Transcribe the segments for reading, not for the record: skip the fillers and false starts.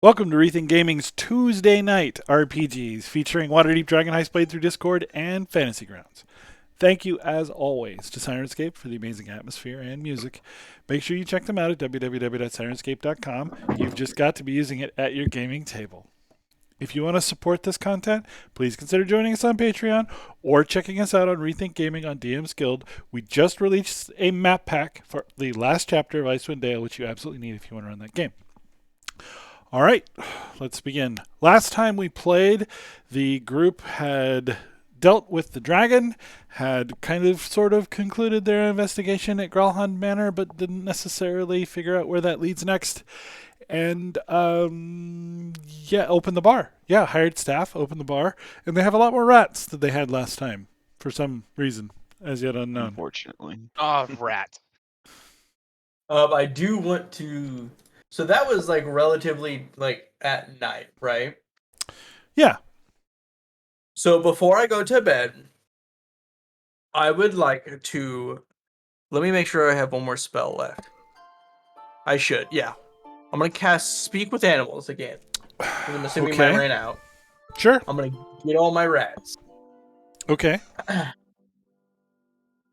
Welcome to Rethink Gaming's Tuesday Night RPGs, featuring Waterdeep Dragon Heist played through Discord and Fantasy Grounds. Thank you, as always, to Sirenscape for the amazing atmosphere and music. Make sure you check them out at www.sirenscape.com. You've just got to be using it at your gaming table. If you want to support this content, please consider joining us on Patreon or checking us out on Rethink Gaming on DM's Guild. We just released a map pack for the last chapter of Icewind Dale, which you absolutely need if you want to run that game. All right, let's begin. Last time we played, the group had dealt with the dragon, had kind of sort of concluded their investigation at Gralhund Manor, but didn't necessarily figure out where that leads next. And, opened the bar. Yeah, hired staff, opened the bar. And they have a lot more rats than they had last time, for some reason, as yet unknown. Unfortunately. Oh, rat. I do want to... So that was, relatively, at night, right? Yeah. So before I go to bed, I would like to... Let me make sure I have one more spell left. I should, yeah. I'm going to cast Speak with Animals again. I'm assuming mine ran out. Sure. I'm going to get all my rats. Okay. I'm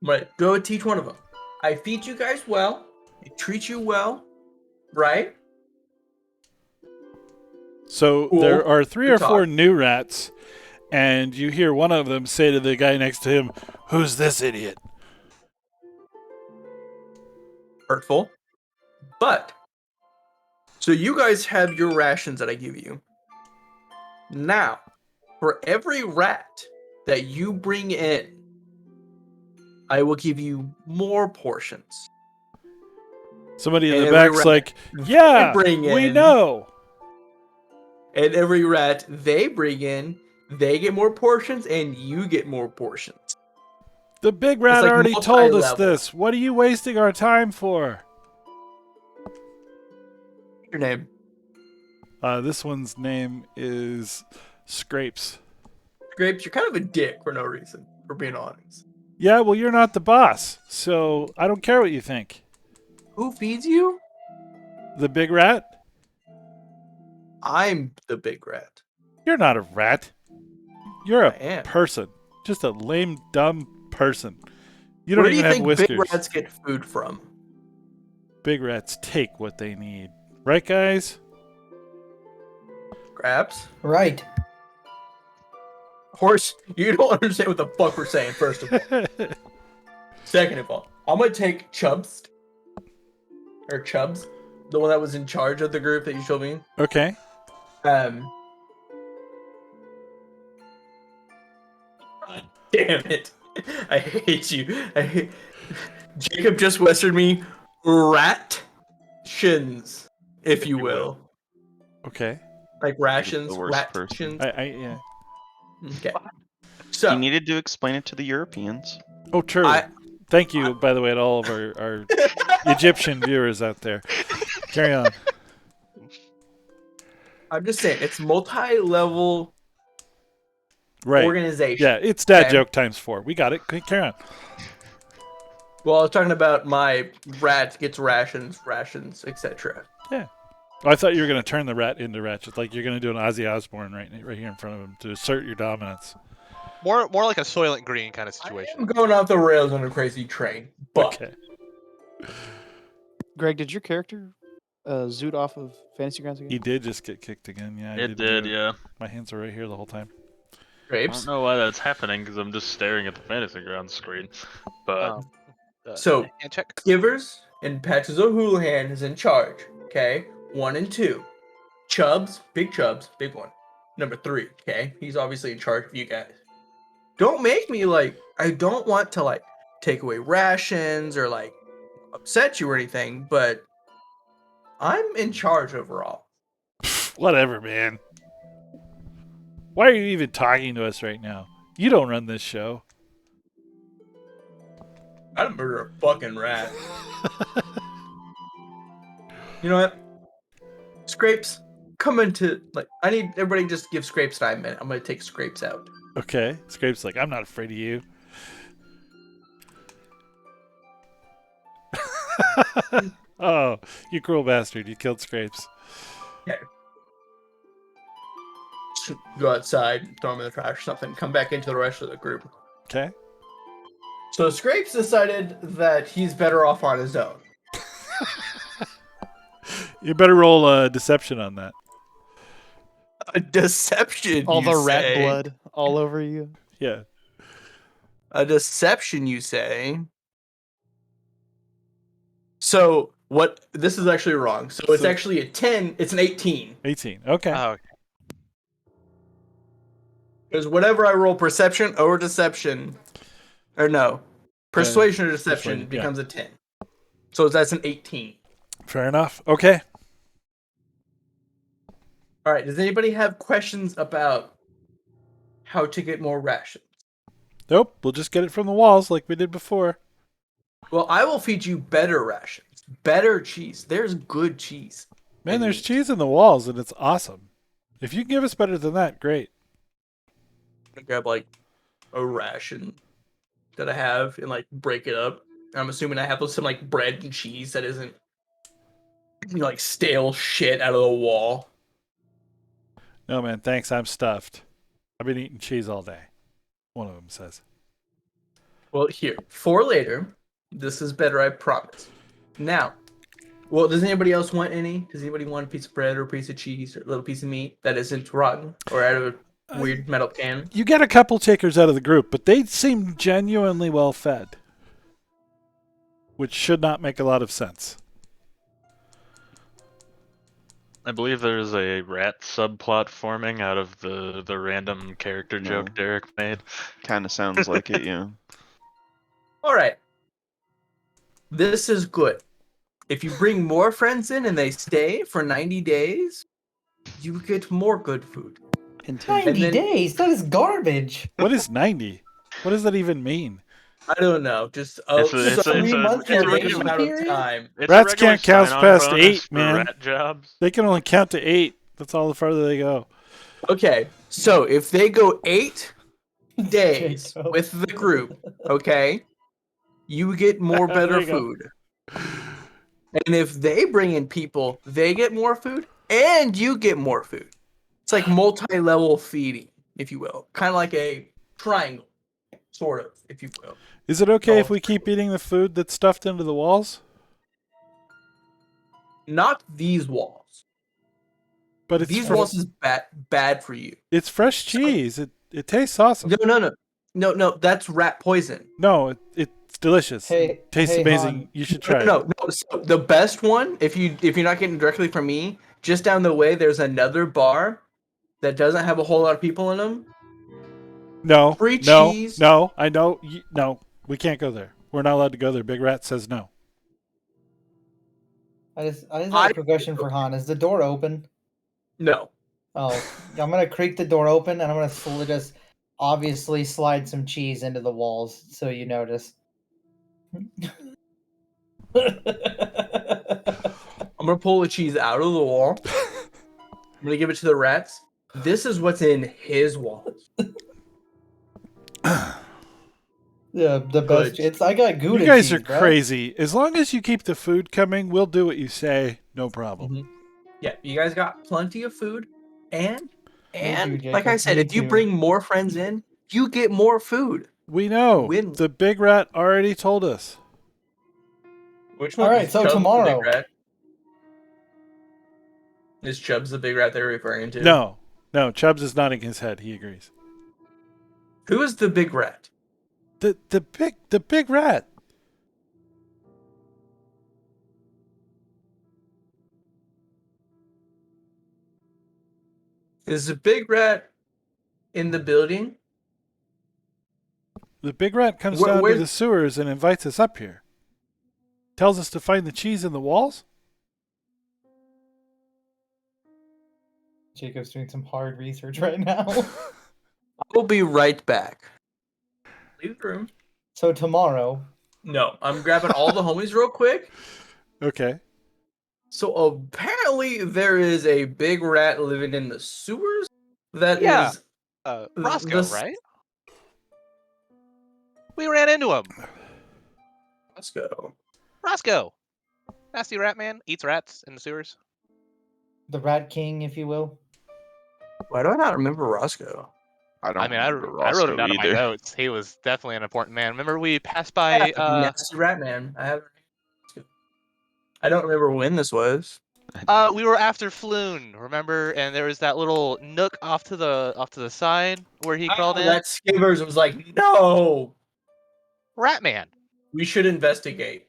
going to go teach one of them. I feed you guys well. I treat you well. Right? So Cool. there are three Good or four talk. new rats, and you hear one of them say to the guy next to him, "Who's this idiot?" Hurtful. But, so you guys have your rations that I give you. Now, for every rat that you bring in, I will give you more portions. Somebody in And the every back's rat like, "Yeah, bring we in- know." And every rat they bring in, they get more portions, and you get more portions. The big rat like already told us multi-level. this. What are you wasting our time for? Your name? This one's name is Scrapes. Grapes, you're kind of a dick for no reason, for being honest. Yeah, well, you're not the boss, so I don't care what you think. Who feeds you? The big rat? I'm the big rat. You're not a rat. You're I a am. person. Just a lame, dumb person. You don't Where do even you have think whiskers. big rats get food from? Big rats take what they need. Right, guys? Grabs? Right. Horse, you don't understand what the fuck we're saying, first of all. Second of all, I'm gonna take Chubbs. Or Chubbs. The one that was in charge of the group that you showed me. Okay. God damn it. I hate you. Jacob just westerned me rat-shins, if you will. Okay. Like rations, The worst person. rat-shins. Yeah. Okay. So, You needed to explain it to the Europeans. Oh, true. Thank you, by the way, to all of our Egyptian viewers out there. Carry on. I'm just saying, it's multi-level Right. organization. Yeah, it's dad Okay. joke times 4. We got it. Carry on. Well, I was talking about my rat gets rations, etc. Yeah. I thought you were going to turn the rat into Ratchet, like you're going to do an Ozzy Osbourne right here in front of him to assert your dominance. More like a Soylent Green kind of I'm situation. going off the rails on a crazy train, but Okay. Greg, did your character zoot off of Fantasy Grounds again? He did just get kicked again. Yeah. I It didn't did, do it. yeah. My hands were right here the whole time. I grapes. don't know why that's happening because I'm just staring at the fantasy ground screen. But So- and check. Givers and Patches O'Houlihan is in charge. Okay, 1 and 2. Chubbs, big one. Number 3. Okay, he's obviously in charge of you guys. Don't make me I don't want to take away rations or upset you or anything, but I'm in charge overall. Whatever, man. Why are you even talking to us right now? You don't run this show. I'd murder a fucking rat. You know what? Scrapes, come into I need everybody just give Scrapes 5 minutes. I'm gonna take Scrapes out. Okay. Scrape's like, I'm not afraid of you. Oh, you cruel bastard. You killed Scrapes. go outside, throw them in the trash or something, come back into the rest of the group. Okay. So Scrapes decided that he's better off on his own. You better roll a deception on that. A deception, All you the rat say? blood all over you. Yeah. A deception, you say? So what? This is actually wrong. So it's So- actually a 10. It's an 18. 18. Okay. Oh, okay. Because whatever I roll, perception or deception, or no, persuasion or deception persuasion, yeah. becomes a 10. So that's an 18. Fair enough. Okay. All right. Does anybody have questions about how to get more rations? Nope. We'll just get it from the walls like we did before. Well, I will feed you better rations, better cheese. There's good cheese. Man, and there's meat. cheese in the walls and it's awesome. If you can give us better than that, great. I'm gonna grab like a ration that I have and like break it up. I'm assuming I have some like bread and cheese that isn't like stale shit out of the wall. No, man, thanks. I'm stuffed. I've been eating cheese all day. One of them says. Well, here for later. This is better, I promise. Now, well, does anybody else want any? Does anybody want a piece of bread or a piece of cheese or a little piece of meat that isn't rotten or out of a weird metal can? You get a couple takers out of the group, but they seem genuinely well fed, which should not make a lot of sense. I believe there's a rat subplot forming out of the random character No. joke Derek made. Kind of sounds like it, yeah. All right. This is good. If you bring more friends in and they stay for 90 days, you get more good food. Continue. 90 then- days? That is garbage. What is 90? What does that even mean? I don't know. Just It's a- it's a- Three it's a- months it's a probation regular- amount of period? time. It's Rats a regular can't count sign-on past bonus 8, for man. Rat jobs. They can only count to 8. That's all the farther they go. Okay, so if they go 8 days Jacob. with the group, okay, you get more There better you go. food. And if they bring in people, they get more food and you get more food. It's like multi-level feeding, if you will. Kind of like a triangle, sort of, if you will. Is it okay if we keep eating the food that's stuffed into the walls? Not these walls. But it's These fr- walls is bad for you. it's fresh cheese. It tastes awesome. No, that's rat poison. No, it's delicious. Hey, Tastes hey, amazing. Han. You should try it. No. So the best one, if you're not getting directly from me, just down the way, there's another bar that doesn't have a whole lot of people in them. No, Free no, cheese. no. I know. No, we can't go there. We're not allowed to go there. Big Rat says no. I just have a question for Han. Is the door open? No. Oh, I'm gonna creak the door open and I'm gonna slowly just obviously slide some cheese into the walls so you notice. I'm gonna pull the cheese out of the wall. I'm gonna give it to the rats. This is what's in his walls. Yeah, the best. Good. It's I got Gouda You guys cheese, are bro. crazy. As long as you keep the food coming, we'll do what you say. No problem. Mhm. Yeah, you guys got plenty of food, and Jacob, like I said, me if you too. bring more friends in, you get more food. We know. Win. The Big Rat already told us. Which All one? right, is so Chubbs the tomorrow. big rat? Is Chubbs the big rat they're referring to? No. Chubbs is nodding his head. He agrees. Who is the big rat? The big rat. Is the big rat in the building? The big rat comes Where- down to where's- the sewers and invites us up here. Tells us to find the cheese in the walls? Jacob's doing some hard research right now. I'll be right back. Leave the room. So tomorrow, No, I'm grabbing all the homies real quick. Okay. So apparently there is a big rat living in the sewers. That is. Yeah. Roscoe, this- right? We ran into him. Let's go. Roscoe. Nasty rat man. Eats rats in the sewers. the Rat King, if you will. Why do I not remember Roscoe? I don't I mean, I remember wrote him Roscoe down in my either. notes. He was definitely an important man. Remember we passed Yeah, by Nasty Rat Man. I don't remember when this was. we were after Floon, remember? And there was that little nook off to the side where he crawled in. That Skivers was like, no, Ratman. we should investigate.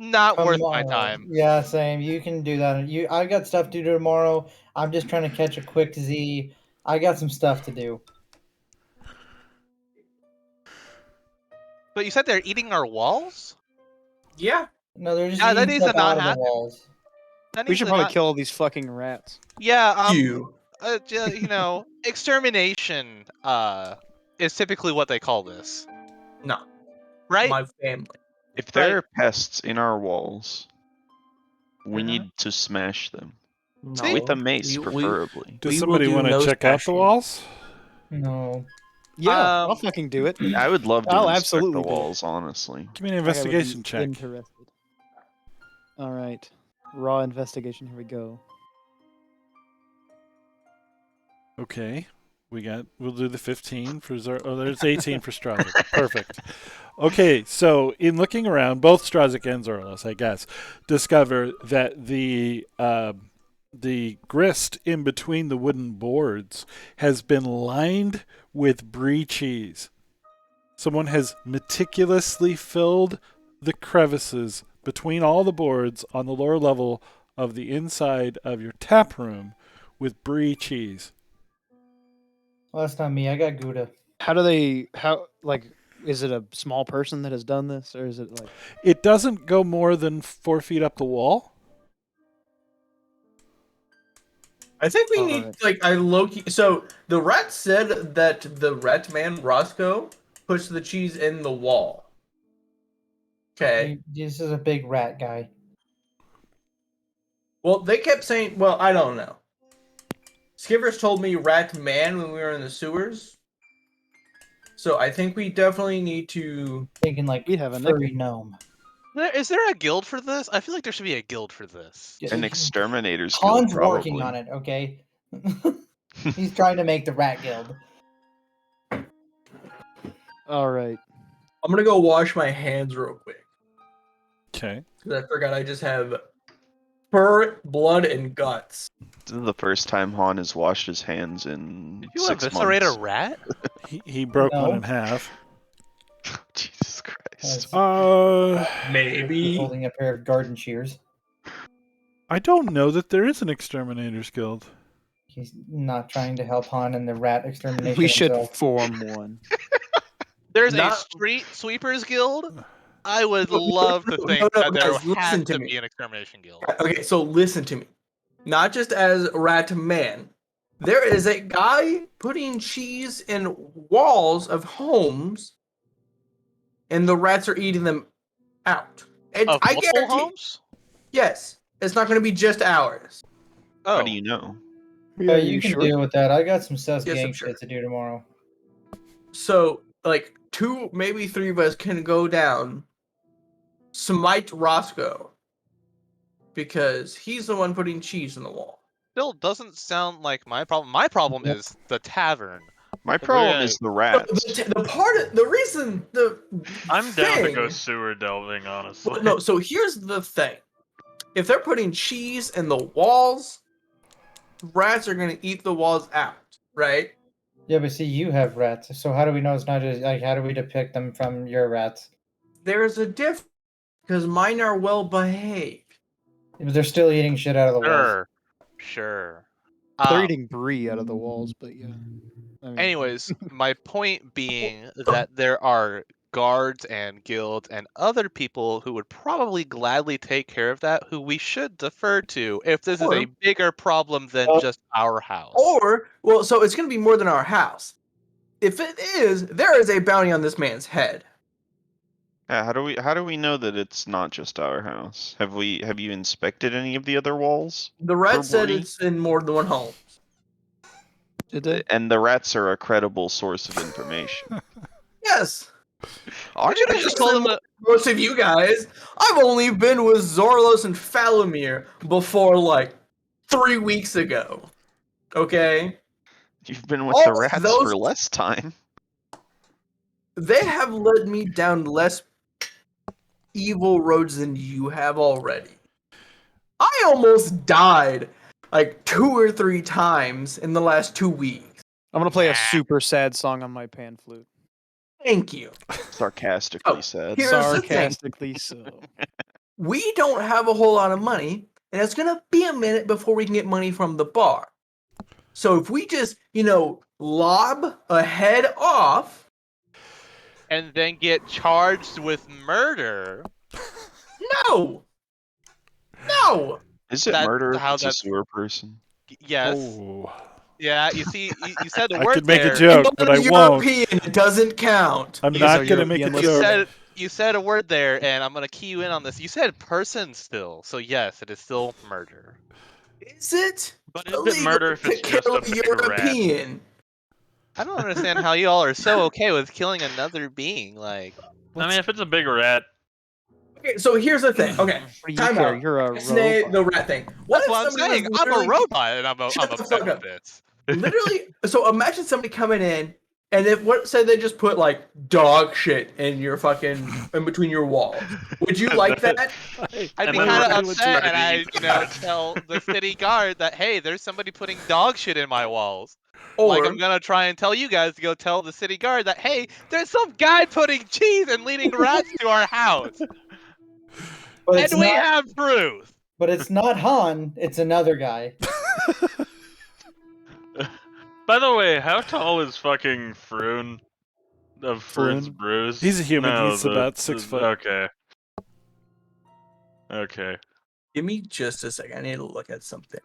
Not worth my Tomorrow. time. Yeah, same. You can do that. I got stuff to do tomorrow. I'm just trying to catch a quick Z. I got some stuff to do. But you said they're eating our walls? Yeah. No, they're just Yeah, that eating needs to stuff not out of the happen. walls. That We needs should to probably not- kill all these fucking rats. Yeah, You. extermination is typically what they call this. No. Right? My family. If there Right. are pests in our walls, we Mhm. need to smash them. No. With a mace, We- preferably. Does We will somebody do want to no check out the smashing. walls? No. Yeah, I'll Um, fucking do it. I would love to I'll inspect absolutely the do it. walls, honestly. Give me an I would be investigation check. Interested. All right, raw investigation. Here we go. Okay. We'll do the 15 for there's 18 for Strazik. Perfect. Okay, so in looking around, both Strazik and Zorlos, I guess, discover that the grist in between the wooden boards has been lined with brie cheese. Someone has meticulously filled the crevices between all the boards on the lower level of the inside of your tap room with brie cheese. Well, that's not me. I got Gouda. Is it a small person that has done this, or is it like? It doesn't go more than 4 feet up the wall. I think we Alright. need like I low-key. So the rat said that the rat man Roscoe puts the cheese in the wall. Okay. This is a big rat guy. Well, they kept saying. Well, I don't know. Skivers told me rat man when we were in the sewers. So I think we definitely need to. Thinking like We have a furry gnome. is there a guild for this? I feel like there should be a guild for this. Mm-hmm. An exterminator's guild, Han's probably. working on it, okay? He's trying to make the rat guild. All right. I'm gonna go wash my hands real quick Okay. because I forgot I just have fur, blood, and guts. This is the first time Han has washed his hands in Did you 6 eviscerate months. a rat? He broke No. one in half. Jesus Christ. He's Maybe. holding a pair of garden shears. I don't know that there is an exterminators guild. He's not trying to help Han in the rat extermination. We should himself. form one. There's a Not- street sweepers guild. I would love to think no, that there guys, listen has to to me. be an extermination guild. Okay, so listen to me. Not just as rat man. There is a guy putting cheese in walls of homes, and the rats are eating them out. And Of I multiple guarantee. homes? Yes, it's not going to be just ours. Oh, How do you know? Yeah, you can deal with that. I got some sus Yes, gang I'm sure. shit to do tomorrow. So, like, 2, maybe 3 of us can go down, smite Roscoe, because he's the one putting cheese in the wall. still doesn't sound like my problem. My problem is the tavern. My problem Yeah. is the But rats. the reason, the I'm down to go thing- sewer delving, honestly. Well, no, so here's the thing. If they're putting cheese in the walls, rats are going to eat the walls out, right? Yeah, but see, you have rats, so how do we know it's not just like how do we depict them from your rats? There's a difference because mine are well behaved. But they're still eating shit out of the walls. Sure. They're eating brie out of the walls, but yeah. I mean, Anyways, my point being that there are guards and guilds and other people who would probably gladly take care of that, who we should defer to if this is Or- a bigger problem than Oh. just our house. Or, well, so it's going to be more than our house. If it is, there is a bounty on this man's head. Yeah, how do we know that it's not just our house? Have you inspected any of the other walls? The rat For said Woody? it's in more than one home. did they? And the rats are a credible source of information. Yes. Are I should have they? just told them that. Most of you guys, I've only been with Zorlos and Falamir before like 3 weeks ago. Okay? You've been with All the of rats those- for less time. They have led me down less evil roads than you have already. I almost died like 2 or 3 times in the last 2 weeks. I'm gonna play a Nah. super sad song on my pan flute. Thank you. Sarcastically Oh, said. Here's the thing. Sarcastically so. We don't have a whole lot of money, and it's gonna be a minute before we can get money from the bar. So if we just, lob a head off, And then get charged with murder. no, no. Is it That's murder if how it's a that's- sewer person? Yes. Oh. Yeah, you see, you said the I word could make there. a joke, but I won't. European, it doesn't count. I'm You guys not are going to make a European You joke. listeners. you said a word there, and I'm gonna key you in on this. You said person still, so yes, it is still murder. Is it? But is it murder if it's just a big rat? European. I don't understand how you all are so okay with killing another being. Like, I mean, if it's a big rat, Okay, so here's the thing. Okay, What do you time care? out. You're a Snake, robot. the rat thing. that's if what I'm somebody was saying. I'm a literally- robot, and I'm Shut the fuck upset up. with this. Literally, so imagine somebody coming in, and if say they just put like dog shit in your fucking in between your walls. Would you like that? I'd And be then kind we're of gonna upset, try and to I, eat that. tell the city guard that hey, there's somebody putting dog shit in my walls. Or Like I'm gonna try and tell you guys to go tell the city guard that hey, there's some guy putting cheese and leading rats to our house, But and it's we not. have proof. But it's not Han. It's another guy. by the way, how tall is fucking Froon of Froon's Floon? Brews? He's a human. No, He's about 6 foot. Okay. Okay. give me just a second. I need to look at something.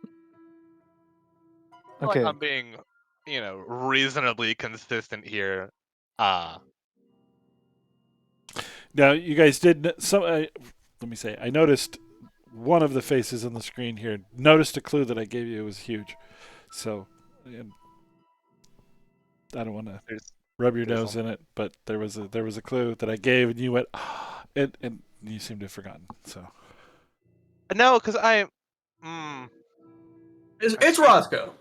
Like Okay. I'm being, reasonably consistent here. Now, you guys did let me say, I noticed one of the faces on the screen here. Noticed a clue that I gave you. It was huge. So, I don't want to There's- rub your there's nose in it, but there was a clue that I gave, and you went, ah, and you seem to have forgotten. So, No, because It's Roscoe.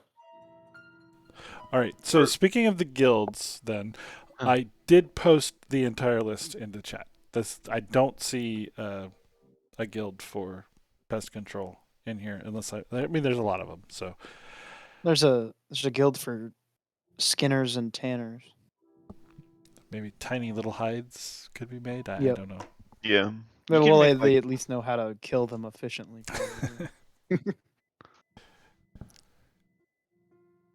all right. So, speaking of the guilds, then Huh. I did post the entire list into chat. I don't see a guild for pest control in here, unless I mean, there's a lot of them. So, There's a guild for skinners and tanners. maybe tiny little hides could be made. I Yep. don't know. Yeah. You Well, can they, make, they at least know how to kill them efficiently. probably.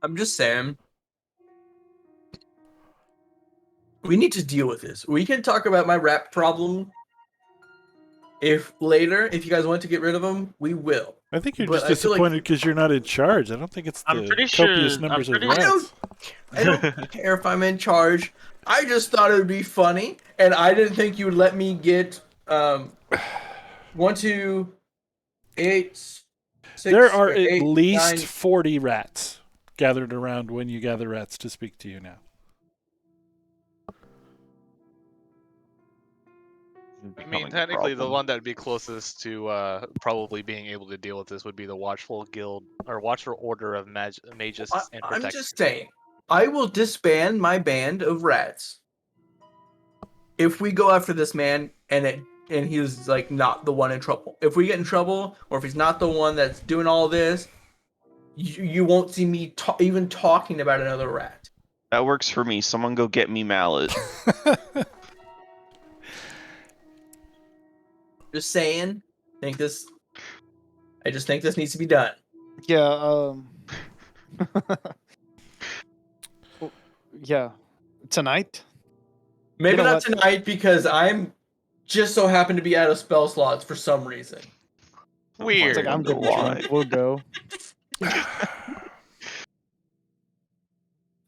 I'm just saying. We need to deal with this. We can talk about my rap problem. If you guys want to get rid of them, we will. I think you're But just I feel like- disappointed because you're not in charge. I don't think it's I'm the pretty copious sure- numbers I'm of pretty- rats. I don't care if I'm in charge. I just thought it would be funny, and I didn't think you would let me get 1, 2, 8, 6. There are or at 8, least 9. 40 rats gathered around when you gather rats to speak to you now. I mean, technically, the one that would be closest to probably being able to deal with this would be the Watchful Guild or Watchful Order of Magus and I'm Protectors. just saying. I will disband my band of rats if we go after this man and he's like not the one in trouble. If we get in trouble, or if he's not the one that's doing all this, you won't see me even talking about another rat. That works for me. Someone go get me mallet. Just saying. I just think this needs to be done. Yeah. Yeah. Tonight. Maybe You know not what? tonight because I'm just so happen to be out of spell slots for some reason. Weird. It's like I'm wonder getting why. drunk. We'll go.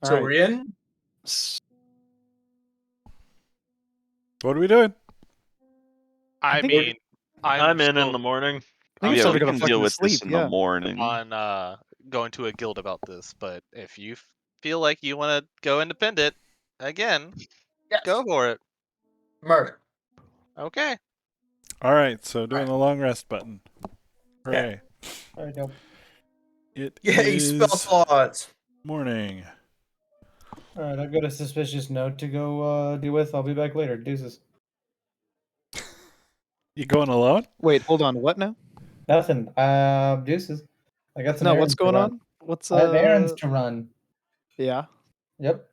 So Alright. we're in. What are we doing? I think- mean, I'm in still the morning. I think Yeah, still we gonna can fucking deal with sleep. this in Yeah. the morning. on going to a guild about this, but if you feel like you want to go independent, again, Yes. go for it. Murder. Okay. All right, so doing Alright. the long rest button. Hooray. Alright, nope. It Yay, spell is slots. morning. All right, I've got a suspicious note to go deal with. I'll be back later. Deuces. You going alone? Wait, hold on. What now? Nothing. Deuces. I got some No, errands what's going to run. on? What's I have errands to run. Yeah. Yep.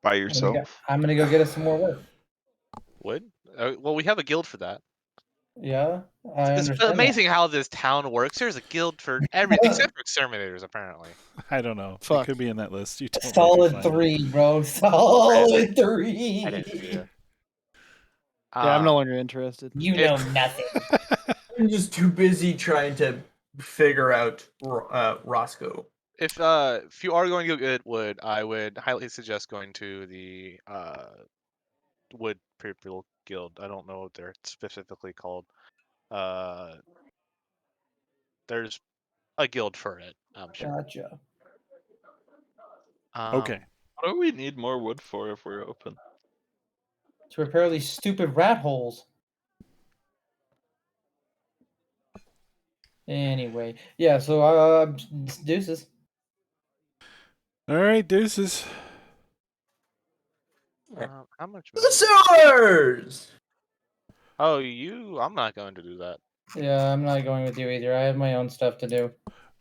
By I'm gonna, yourself? I'm gonna go get us some more work. Would? Well, we have a guild for that. Yeah, I It's understand. amazing how this town works. There's a guild for everything except for exterminators, apparently. I don't know. It Fuck. could be in that list. You That. don't maybe Solid find it. 3, bro. Solid I didn't see 3. it. Yeah, I'm no longer interested. You If- know nothing. I'm just too busy trying to figure out Roscoe. If you are going to go get wood, I would highly suggest going to the wood people guild. I don't know what they're specifically called. There's a guild for it, I'm sure. Gotcha. Okay. What do we need more wood for if we're open? To repair these stupid rat holes. Anyway, yeah. So deuces. All right, deuces. How much? The sewers! Oh, you? I'm not going to do that. Yeah, I'm not going with you either. I have my own stuff to do.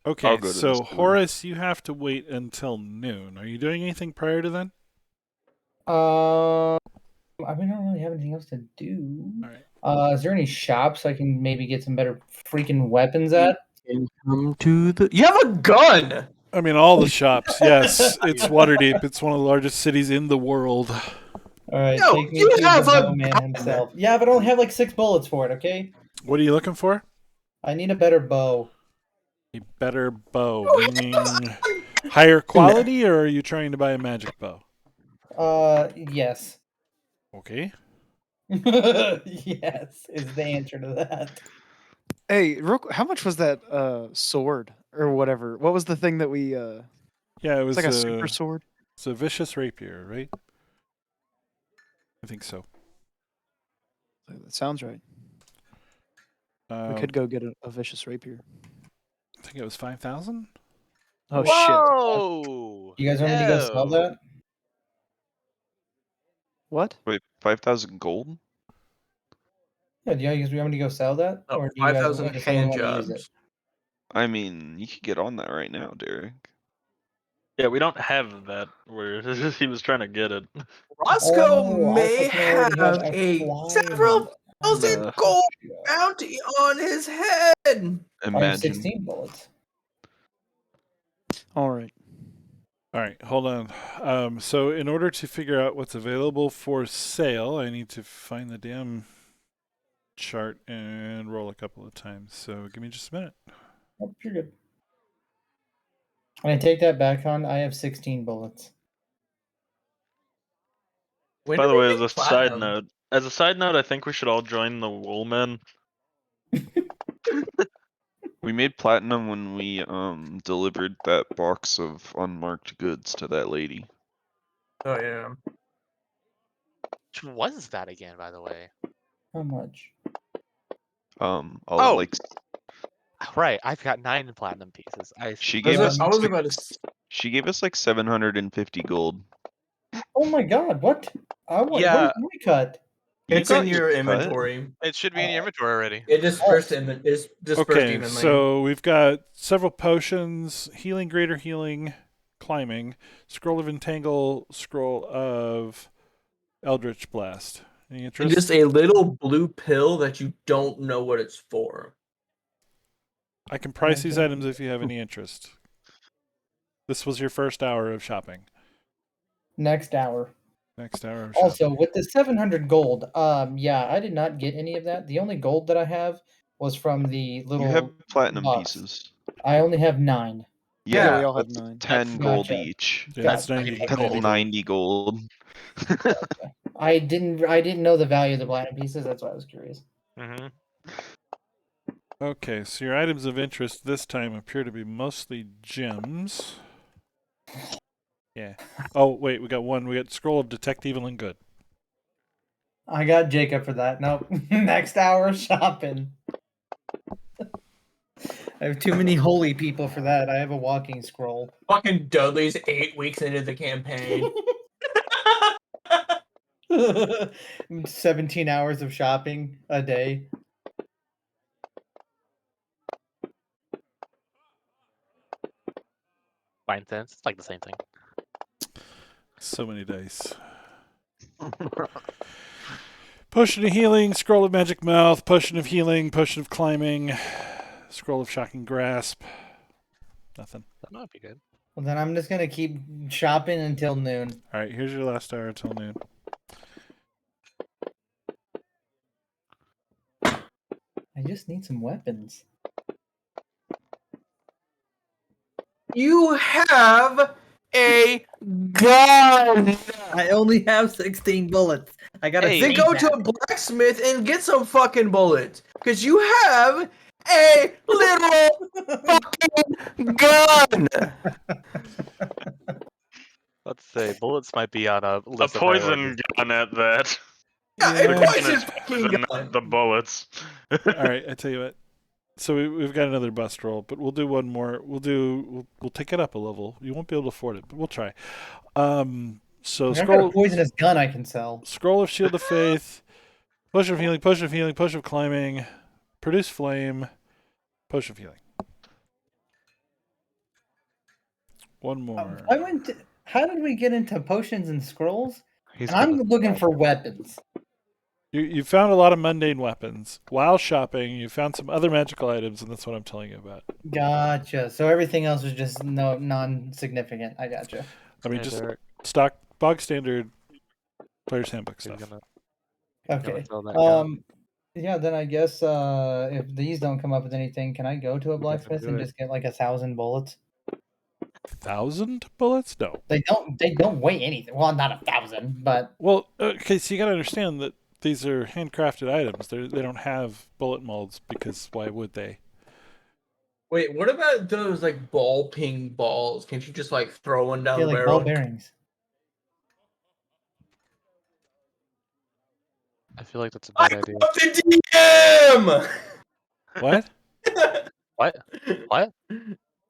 Okay, I'll go to the so sewer. Horace, you have to wait until noon. Are you doing anything prior to then? I mean, I don't really have anything else to do. All right. Is there any shops I can maybe get some better freaking weapons at? And come to the. You have a gun! I mean, all the shops. Yes, it's Waterdeep. It's one of the largest cities in the world. All right, No, take me you to the have a bowman gun! himself. Yeah, but I only have like 6 bullets for it. Okay, What are you looking for? I need a better bow. A better bow, meaning higher quality, or are you trying to buy a magic bow? Yes. Okay. Yes is the answer to that. Hey, how much was that sword or whatever? What was the thing that we Yeah, it was it's like a super sword? It's a vicious rapier, right? I think so. That sounds right. We Um, could go get a vicious rapier. I think it was 5,000. Oh Whoa! You guys want me to go sell No. that? What? Wait, 5,000 gold? Yeah, do you guys want me to go sell that? Oh, Or do you guys 5,000 want someone hand want to use it? jobs. I mean, you could get on that right now, Derek. Yeah, we don't have that. Where he was trying to get it. Roscoe Oh, I may fucking already have have a flying- several thousand Nah. gold bounty on his head. I have Imagine. 16 bullets. All right. All right, hold on. So in order to figure out what's available for sale, I need to find the damn chart and roll a couple of times. So give me just a minute. Oh, you're good. And I take that back on. I have 16 bullets. When By do the they way, make platinum? as a side note, I think we should all join the Woolmen. We made platinum when we delivered that box of unmarked goods to that lady. Oh yeah. Which was that again, by the way? How much? Oh! Like Right, I've got 9 platinum pieces. she Was gave it- us I was about to. she gave us like 750 gold. Oh my god, what? Yeah. What is my cut? You It's in got your cut? inventory. It should be in your inventory already. It dispersed it's dispersed Okay, evenly. so we've got several potions: healing, greater healing, climbing, scroll of entangle, scroll of eldritch blast. Any and interest? just a little blue pill that you don't know what it's for. I can price these Okay. items if you have any interest. This was your first hour of shopping. Next hour. Next hour of shopping. Also, with the 700 gold, yeah, I did not get any of that. The only gold that I have was from the little You have platinum box. pieces. I only have 9. Yeah, we all have that's 9. 10 gold Gotcha. each. Yeah, Got it's 90, That's 90 gold. 90 gold. I didn't know the value of the platinum pieces. That's why I was curious. Mm-hmm. Okay, so your items of interest this time appear to be mostly gems. Yeah. Oh, wait, we got one. We got Scroll of Detect Evil and Good. I got Jacob for that. Nope. Next hour shopping. I have too many holy people for that. I have a walking scroll. Fucking Dudley's 8 weeks into the campaign. 17 hours of shopping a day. Fine sense. It's like the same thing. So many dice. Potion of healing, scroll of magic mouth, potion of healing, potion of climbing, scroll of shocking grasp. Nothing. That might be good. Well, then I'm just gonna keep shopping until noon. All right, here's your last hour until noon. I just need some weapons. You have a gun. I only have 16 bullets. I gotta Hey. Then feed go that. to a blacksmith and get some fucking bullets. Because you have a little fucking gun. Let's say bullets might be on a A list of poison priorities. gun at that. Yeah, Yeah. a poison It's fucking poison, gun. not the bullets. All right, I tell you what. So we've got another bust roll, but we'll do one more. We'll take it up a level. You won't be able to afford it, but we'll try. So I've got a scroll poisonous gun I can sell. scroll of shield of faith, potion of healing, potion of healing, potion of climbing, produce flame, potion of healing. One more. I went. How did we get into potions and scrolls? He's And I'm gonna- looking for weapons. You found a lot of mundane weapons while shopping. You found some other magical items, and that's what I'm telling you about. Gotcha. So everything else was just non-significant. I gotcha. I mean, Hey, just Derek, stock, bog standard, player's handbook you're stuff. gonna Okay. sell that gun? Yeah. Then I guess if these don't come up with anything, can I go to a blacksmith do and it. just get like 1,000 bullets? 1,000 bullets? No. They don't weigh anything. Well, not 1,000, but Well, okay, so you got to understand that these are handcrafted items. They don't have bullet molds because why would they? Wait, what about those like ball ping balls? Can't you just like throw one down yeah, the like ball barrel? bearings. I feel like that's a I bad idea. got the DM. What? What? What?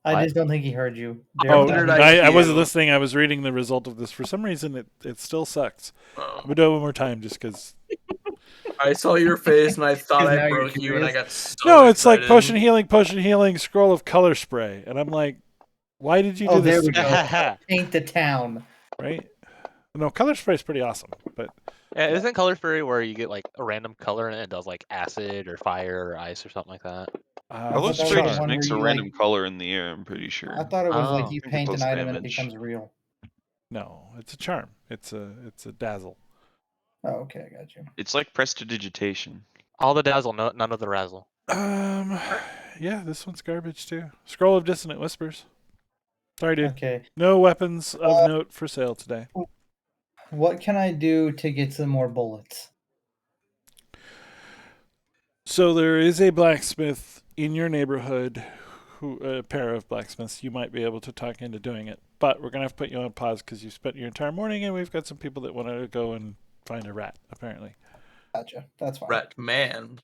I What? just don't think he heard you. Oh, Third I wasn't IQ. listening. I was reading the result of this. For some reason, it still sucks. I'm Oh, gonna do it one more time just because. I saw your face and I thought 'Cause now I you're broke you and I curious. got so No, it's like excited. potion healing, scroll of color spray, and I'm like, why did you do Oh, this? there to we me? go. Paint the town. Right? No, color spray is pretty awesome, but Yeah, isn't color fairy where you get like a random color and it does like acid or fire or ice or something like that? Color thought that was spray the just one makes a where you, random like- color in the air, I'm pretty sure. I thought it was like Oh. you I think it paint an does item and it damage. becomes real. no, it's a charm. It's a dazzle. Oh, okay, I got you. It's like prestidigitation. All the dazzle, none of the razzle. Yeah, this one's garbage too. Scroll of dissonant whispers. Sorry, dude. Okay, No weapons of note for sale today. what can I do to get some more bullets? So there is a blacksmith in your neighborhood, a pair of blacksmiths. You might be able to talk into doing it, but we're gonna have to put you on pause because you spent your entire morning, and we've got some people that want to go and find a rat. Apparently, Gotcha. That's fine. Rat man.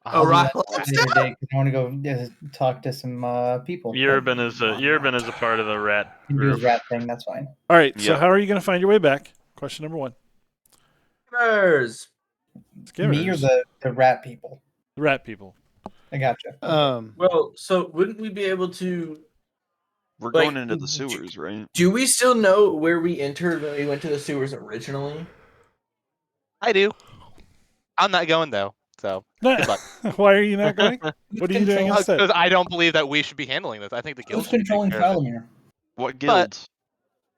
I'll Oh, do right. that later today 'cause I want to go talk to some people. Urban is a part of the rat You can do his group. rat thing. That's fine. all right. So Yep. how are you gonna find your way back? Question number one. Skimmers. Me or Skimmers. the rat people? The rat people. I gotcha. Well, so wouldn't we be able to? We're Like, going into the d- sewers, right? Do we still know where we entered when we went to the sewers originally? I do. I'm not going though. So good luck. Why are you not going? What are you doing Who's instead? Because I don't believe that we should be handling this. I think the guild Who's should be taking controlling care of it. Falamir? What But- guilds?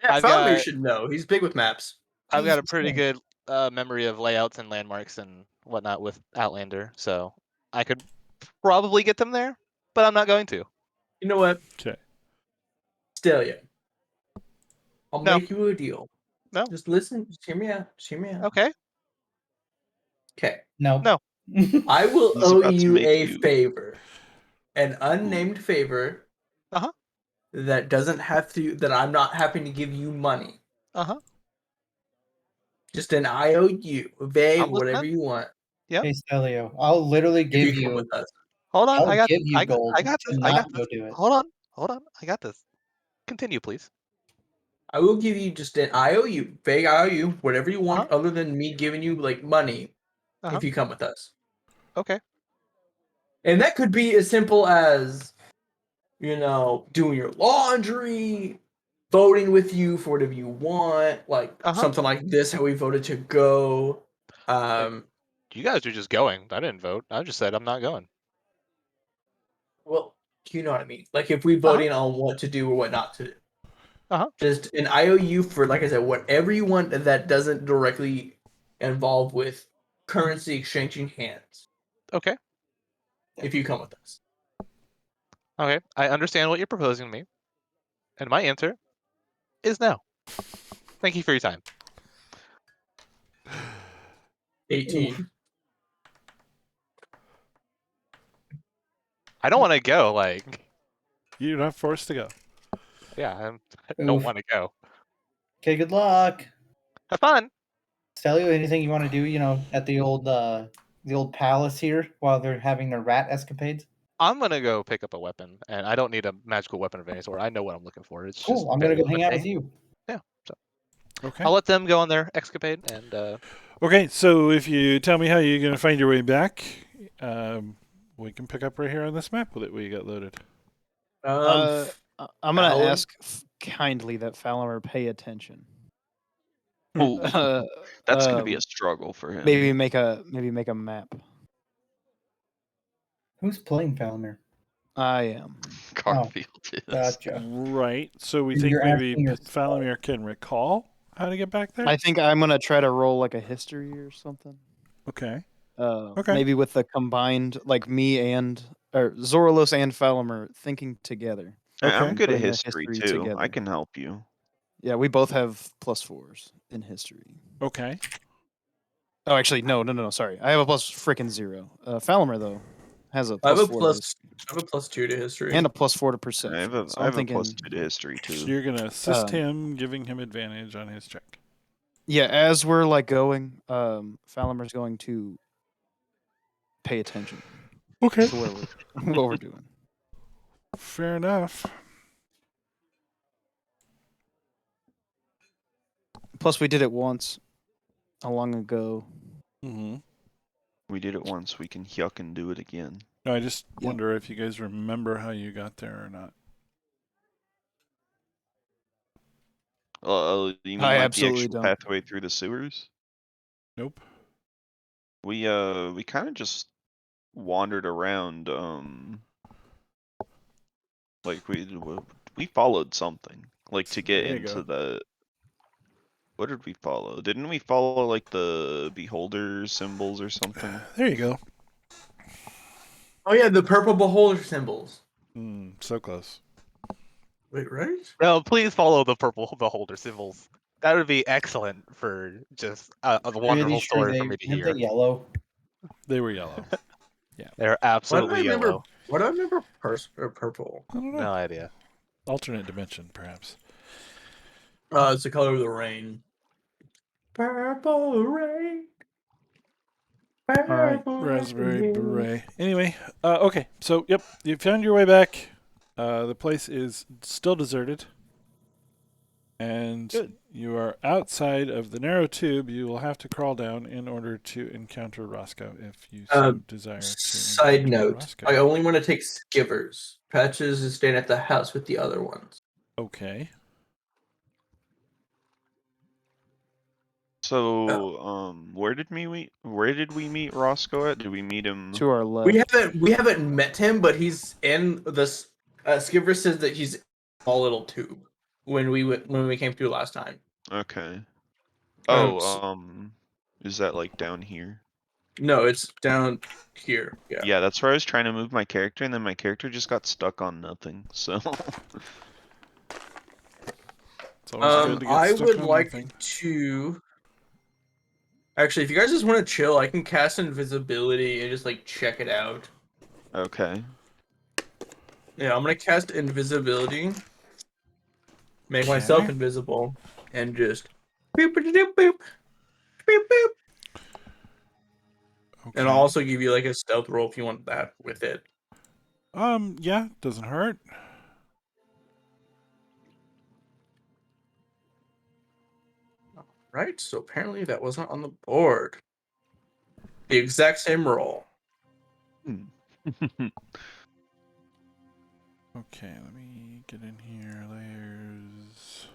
Yeah, I've Falamir got- should know. He's big with maps. I've got a Jesus pretty Christ. good memory of layouts and landmarks and whatnot with Outlander, so I could probably get them there, but I'm not going to. You know what? Okay. Stelia. I'll No. make you a deal. No. Just listen. Just hear me out. Just hear me out. Okay. Okay. No. No. I will He's owe about to you make a you- favor. An unnamed favor. Uh-huh. That doesn't have to. That I'm not having to give you money. Uh-huh. Just an IOU, vague, I'm whatever listening. you want. Hey Stelio, I'll literally If give you come you with us. Hold on. I'll I got. give you I got. gold I got to this. I not got go this. do it. Hold on. Hold on. I got this. Continue, please. I will give you just an IOU, fake IOU, whatever you want, Uh-huh. other than me giving you like money Uh-huh. if you come with us. Okay. And that could be as simple as, doing your laundry, voting with you for whatever you want, like Uh-huh. something like this, how we voted to go. You guys are just going. I didn't vote. I just said I'm not going. Well, you know what I mean. Like if we voting on what to do or what not to do. Uh-huh. Just an IOU for, like I said, whatever you want that doesn't directly involve with currency exchanging hands. Okay. If you come with us. Okay. I understand what you're proposing to me, and my answer is no. Thank you for your time. 18. I don't want to go. Like, You're not forced to go. yeah, I don't Oof. want to go. Okay, good luck. Have fun. Tell you anything you want to do, at the old palace here while they're having their rat escapades. I'm gonna go pick up a weapon, and I don't need a magical weapon of any sort. I know what I'm looking for. It's just Cool. I'm gonna go barely hang out a with you. Yeah. So Okay. I'll let them go on their escapade, and Okay, so if you tell me how you're going to find your way back, we can pick up right here on this map that we got loaded. I'm gonna Fallon? ask kindly that Fallon pay attention. Ooh, Uh, that's gonna be a um, struggle for him. maybe make a map. Who's playing Falmer? I am. Garfield is. Gotcha. Right. So we And think you're maybe asking yourself. Falamir can recall how to get back there. I think I'm gonna try to roll like a history or something. Okay. Okay. Maybe with the combined, like me and or Zoralos and Falamer thinking together. I'm Okay. good at Putting the history history too. I together. can help you. Yeah, we both have +4s in history. Okay. Oh, actually, no. Sorry, I have a plus freaking 0. Falamer though has a I have a +4 to plus. history I have a +2 to history. and a +4 to I perception. have a So I I'm have a thinking, +2 to history So too. you're going to assist Um, him, giving him advantage on his check. yeah, as we're like going, Falamer's going to pay attention Okay. to where we're what we're doing. Fair enough. Plus, we did it once, a long ago. Mm-hmm. We did it once. We can yuck and do it again. No, I just Yep. wonder if you guys remember how you got there or not. You mean I like the absolutely actual don't. pathway through the sewers? Nope. We kind of just wandered around. Like we followed something like to get There you into go. the. What did we follow? Didn't we follow like the beholder symbols or something? There you go. Oh yeah, the purple beholder symbols. So close. Wait, right? no, please follow the purple beholder symbols. That would be excellent for just a wonderful Pretty sure story for they me to weren't hear. they yellow. They were yellow. They're Why do absolutely I remember? yellow. Why do I remember purple? I don't know. No idea. Alternate dimension, perhaps. It's the color of the rain. Purple rain. right. Purple Raspberry rain. beret. Anyway, okay. So, yep, you found your way back. The place is still deserted. And Good. you are outside of the narrow tube you will have to crawl down in order to encounter Roscoe if you so desire to. Side encounter note: Roscoe. I only want to take skivers. Patches is staying at the house with the other ones. Okay. So, where did we meet Roscoe at? Did we meet him? To our left. We haven't met him, but he's in this. Skiver says that he's in a small little tube when we came through last time. Okay. Um, Oh, is that like down here? No, it's down here. Yeah. Yeah, that's where I was trying to move my character, and then my character just got stuck on nothing. So. It's always good to get I stuck would on like nothing. to. Actually, if you guys just want to chill, I can cast invisibility and just like check it out. Okay. Yeah, I'm gonna cast invisibility, make Okay. myself invisible, and just boop boop boop boop boop boop. Okay. And I'll also give you like a stealth roll if you want that with it. Yeah, doesn't hurt. Right, so apparently that wasn't on the board. The exact same roll. Okay, let me get in here. Layers.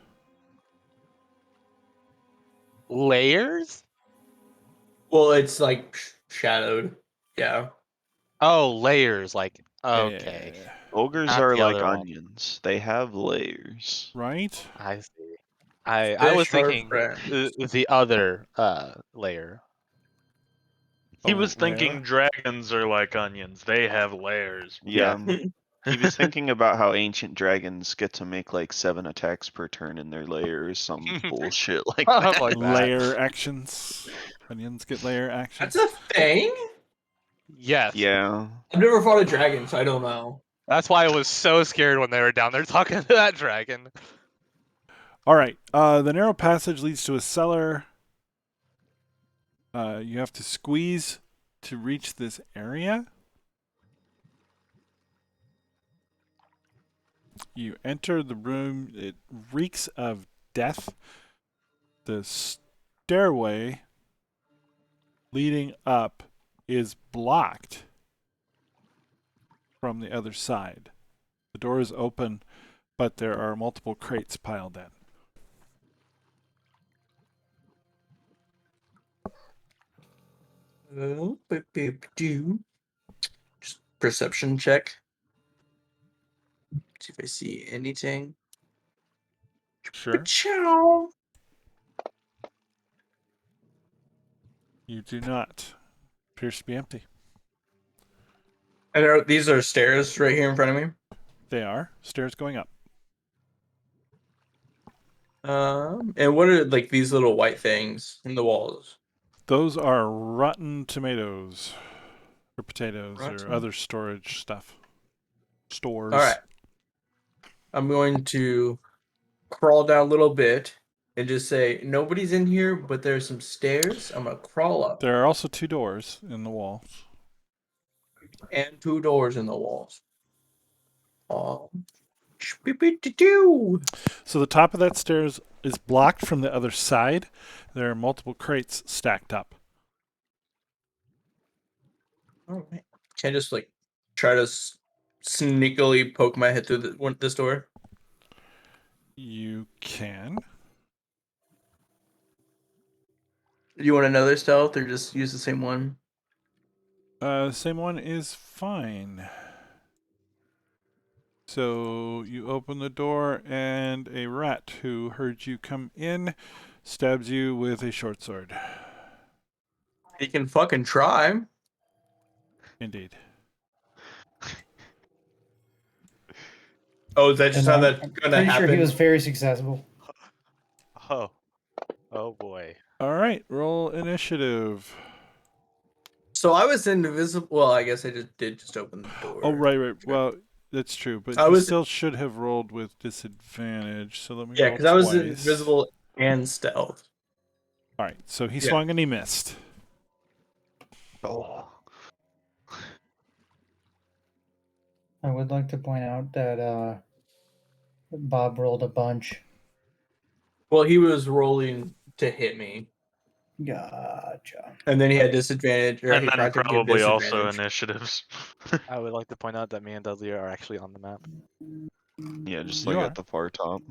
Layers? Well, it's like shadowed. Yeah. Oh, layers. Like, okay. Yeah. Ogres Not are the like other one. onions. They have layers. Right? I see. I was Fish are thinking friends. the other layer. He Oh, was thinking layer? dragons are like onions. They have layers. Yeah. He was thinking about how ancient dragons get to make like 7 attacks per turn in their lair or some bullshit like that. Like that. Layer actions. Onions get layer actions. That's a thing? Yes. Yeah. I've never fought a dragon, so I don't know. That's why I was so scared when they were down there talking to that dragon. All right. The narrow passage leads to a cellar. You have to squeeze to reach this area. You enter the room. It reeks of death. The stairway leading up is blocked from the other side. The door is open, but there are multiple crates piled in. Oh, just perception check. See if I see anything. Sure. Ciao. You do not. Appears to be empty. And these are stairs right here in front of me. They are. Stairs going up. And what are like these little white things in the walls? Those are rotten tomatoes. Or potatoes or Rotten. other storage stuff. Stores. All right. I'm going to crawl down a little bit and just say nobody's in here, but there's some stairs. I'm gonna crawl up. There are also 2 doors in the wall. And 2 doors in the walls. Beep-beep-de-doo. So the top of that stairs is blocked from the other side. There are multiple crates stacked up. All right. Can I just like try to sneakily poke my head through this door? You can. Do you want another stealth or just use the same one? Same one is fine. So you open the door and a rat who heard you come in stabs you with a short sword. You can fucking try. Indeed. Oh, is that just And how I'm that's gonna pretty happen? sure he was very successful. Oh. Oh boy. All right, roll initiative. So I was invisible. Well, I guess I did just open the door. Oh, right. Well, that's true, but I you was- still should have rolled with disadvantage. So let me Yeah, roll because I was twice. invisible and stealth. All right, so he Yeah. swung and he missed. Oh. I would like to point out that Bob rolled a bunch. Well, he was rolling to hit me, Gotcha. and then he had disadvantage, or And he then tried to give probably also disadvantage. initiatives. I would like to point out that me and Dudley are actually on the map. Yeah, just You like are. at the far top.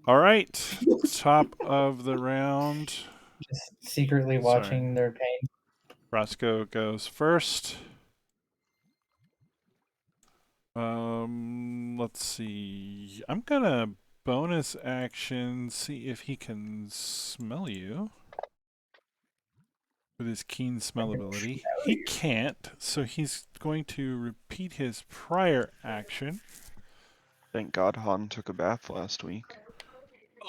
All right, top of the round. Just secretly Sorry. watching their pain. Roscoe goes first. Let's see. I'm gonna bonus action see if he can smell you with his keen smell ability. He can't, so he's going to repeat his prior action. Thank God Han took a bath last week.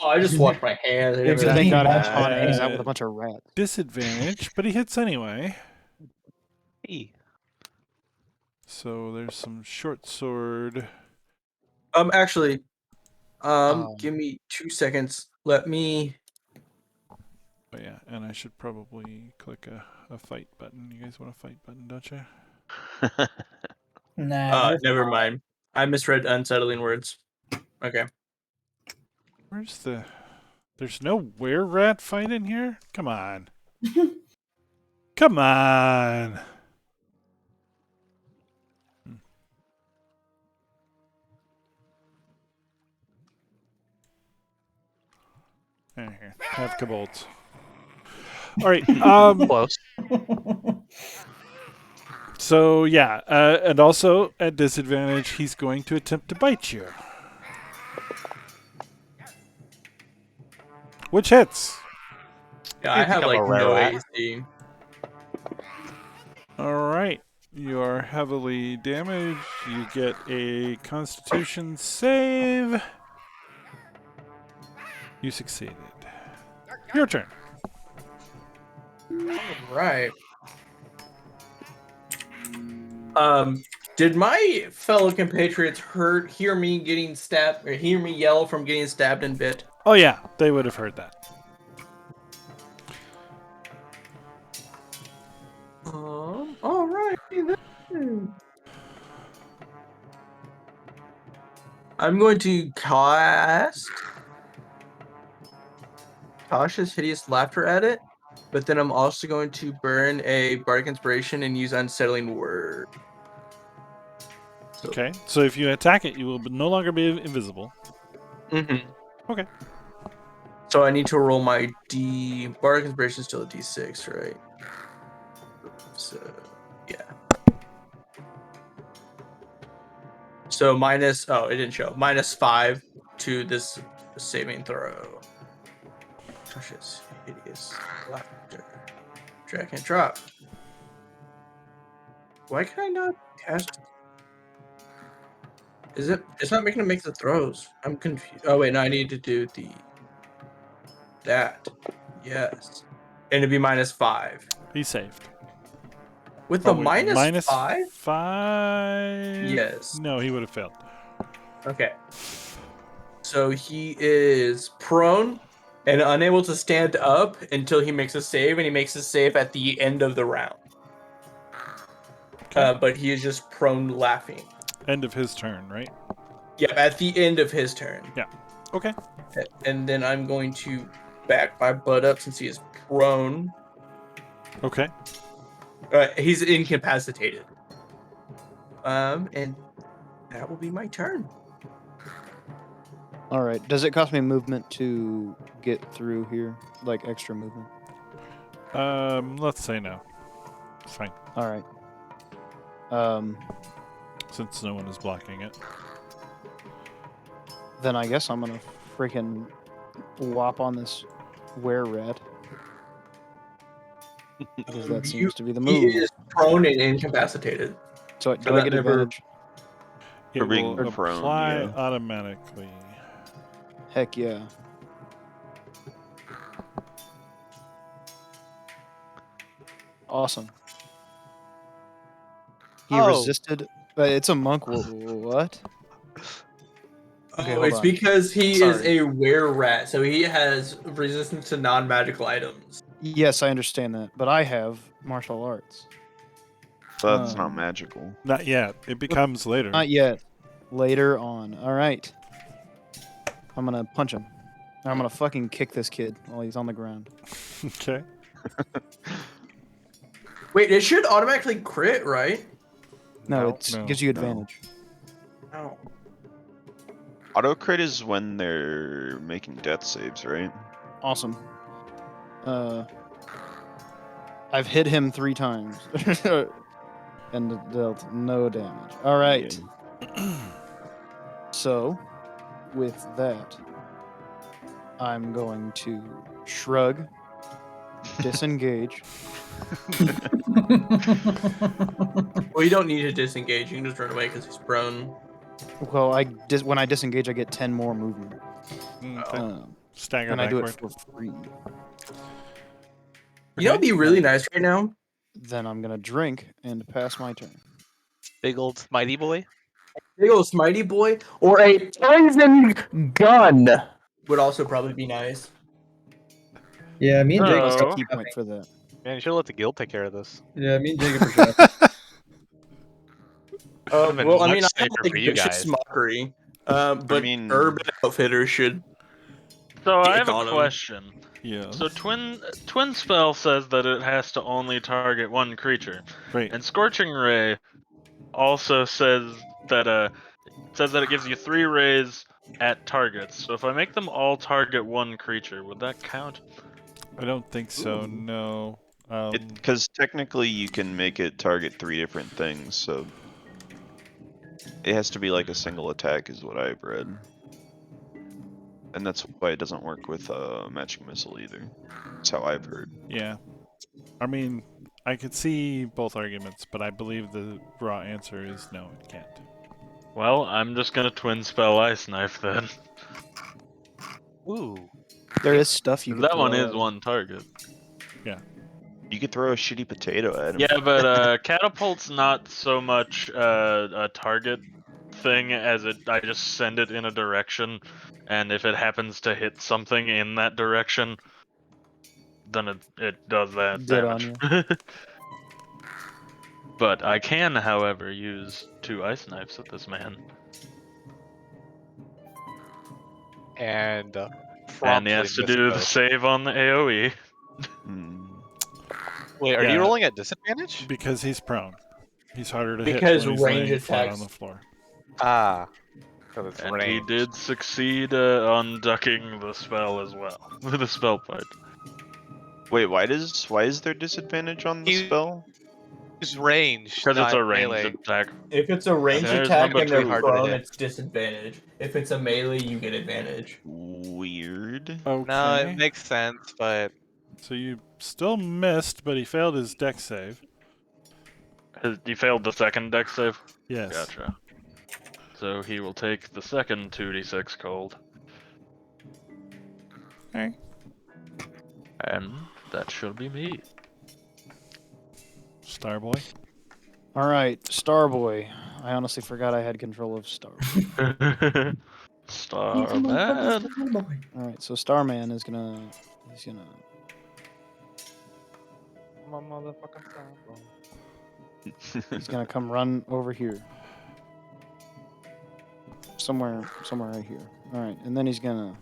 Oh, I just washed my hands. I never Thank Thank done God God. that. Han hangs out with a bunch of rats. Disadvantage, but he hits anyway. Hey. So there's some short sword. Actually, give me 2 seconds. Let me. Oh yeah, and I should probably click a fight button. You guys want a fight button, don't you? Nah. you're Never fine. mind. I misread unsettling words. Okay. Where's the? There's no were-rat fight in here. Come on. Come on. Here, have kobolds. All right. Close. So yeah, and also at disadvantage, he's going to attempt to bite you, which hits. Yeah, I You've have become like a rare no rat. AC. All right, you are heavily damaged. You get a Constitution save. You succeeded. Your turn. Right. Did my fellow compatriots hear me getting stabbed, or hear me yell from getting stabbed and bit? Oh yeah, they would have heard that. All right. Then. I'm going to cast cautious hideous laughter at it, but then I'm also going to burn a bardic inspiration and use unsettling word. So, Okay, so if you attack it, you will no longer be invisible. Mm-hmm. Okay. So I need to roll my bardic inspiration is still a D6, right? So yeah. So it didn't show. -5 to this saving throw. Cautious hideous laughter. Drag and drop. Why can I not cast? Is it? It's not making it make the throws. I'm confused. Oh wait, no, I need to do that. Yes, and it'd be -5 He saved. with Probably the minus -5. 5. Yes. No, he would have failed. Okay. So he is prone and unable to stand up until he makes a save, and he makes a save at the end of the round. Okay. But he is just prone laughing. End of his turn, right? Yeah, at the end of his turn. Yeah. Okay. And then I'm going to back my butt up since he is prone. Okay. He's incapacitated. And that will be my turn. All right. Does it cost me movement to get through here? Like extra movement? Let's say no. It's fine, All right. since no one is blocking it. Then I guess I'm gonna freaking whop on this were-rat. Because that seems to be the He move. is prone and incapacitated. So so do I that get never- advantage? It For being will prone, apply yeah. automatically. Heck yeah. Awesome. He Oh. resisted. It's a monk. What? Okay, hold It's on. because he is Sorry. a were-rat, so he has resistance to non-magical items. Yes, I understand that, but I have martial arts. That's not magical. Not yet. It becomes later. Not yet. Later on. All right. I'm gonna punch him. I'm gonna fucking kick this kid while he's on the ground. Okay. Wait, it should automatically crit, right? No, No, it no, gives you no. advantage. Oh. Auto crit is when they're making death saves, right? Awesome. I've hit him 3 times and dealt no damage. All right. So, with that, I'm going to shrug, disengage. Well, you don't need to disengage. You can just run away because he's prone. Well, when I disengage, I get 10 more movement. Okay. Stagger And I do backward. it for free. You know, it'd be really nice right now. Then I'm gonna drink and pass my turn. Big old mighty boy. Big old Smitey boy or a poison gun would also probably be nice. Yeah, me and Jacob. Plus a Oh. key point for that. Man, you should let the guild take care of this. Yeah, me and Jacob are shopping. Would've been well, I much mean, I have safer like for you vicious guys. mockery, but mean- Urban Outfitters should So I dick have a on 'em. question. Yes. So twin spell says that it has to only target one creature, Right. and Scorching Ray also says that it gives you 3 rays at targets. So if I make them all target one creature, would that count? I don't think so. Ooh. No. Because technically you can make it target 3 different things, so it has to be like a single attack, is what I've read. And that's why it doesn't work with matching missile either. That's how I've heard. Yeah. I mean, I could see both arguments, but I believe the raw answer is no, it can't. Well, I'm just gonna twin spell Ice Knife then. Ooh. There is stuff you 'Cause can that one throw is at 'em. one target. You could throw a shitty potato at him. Yeah, but catapult's not so much a target thing as I just send it in a direction, and if it happens to hit something in that direction, then it does that Good on damage. But I can, however, use 2 ice knives at this man, And and promptly he has to missed do the both. save on the AOE. Hmm. Wait, are Yeah. you rolling at disadvantage? Because he's prone. He's harder to Because hit when he's range laying flat attacks- on the floor. Ah. So it's And he ranged. did succeed on ducking the spell as well, with the spell part. Wait, why is there disadvantage on the You- spell? It's ranged, Because it's not a ranged melee. attack. If it's a range There's attack number and they're 2. Harder to prone, hit. it's disadvantage. If it's a melee, you get advantage. Weird. Okay. No, it makes sense, but So you still missed, but he failed his dex save. He failed the second dex save? Yes. Gotcha. So he will take the second 2d6 cold. Okay. And that should be me. Starboy. All right, Starboy. I honestly forgot I had control of Starboy. Starman. All right, so Starman is gonna. He's gonna. my motherfucking Starboy. He's gonna come run over here. Somewhere right here. All right, and then he's gonna.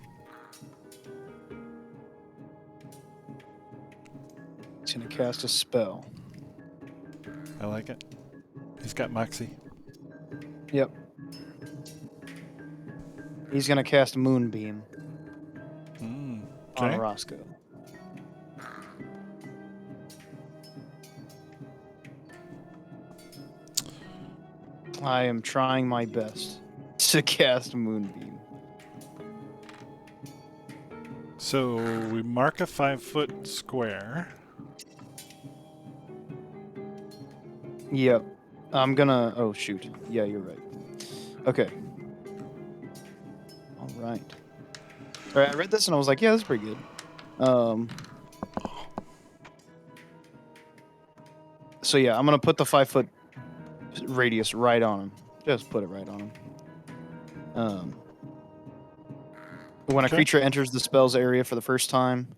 He's gonna cast a spell. I like it. He's got Moxie. Yep. He's gonna cast Moonbeam on Okay. Roscoe. I am trying my best to cast Moonbeam. So we mark a 5-foot square. Yep. I'm gonna. Oh shoot. Yeah, you're right. Okay. All right. All right. I read this and I was like, yeah, that's pretty good. So yeah, I'm gonna put the 5-foot radius right on him. Just put it right on him. When a Okay. creature enters the spell's area for the first time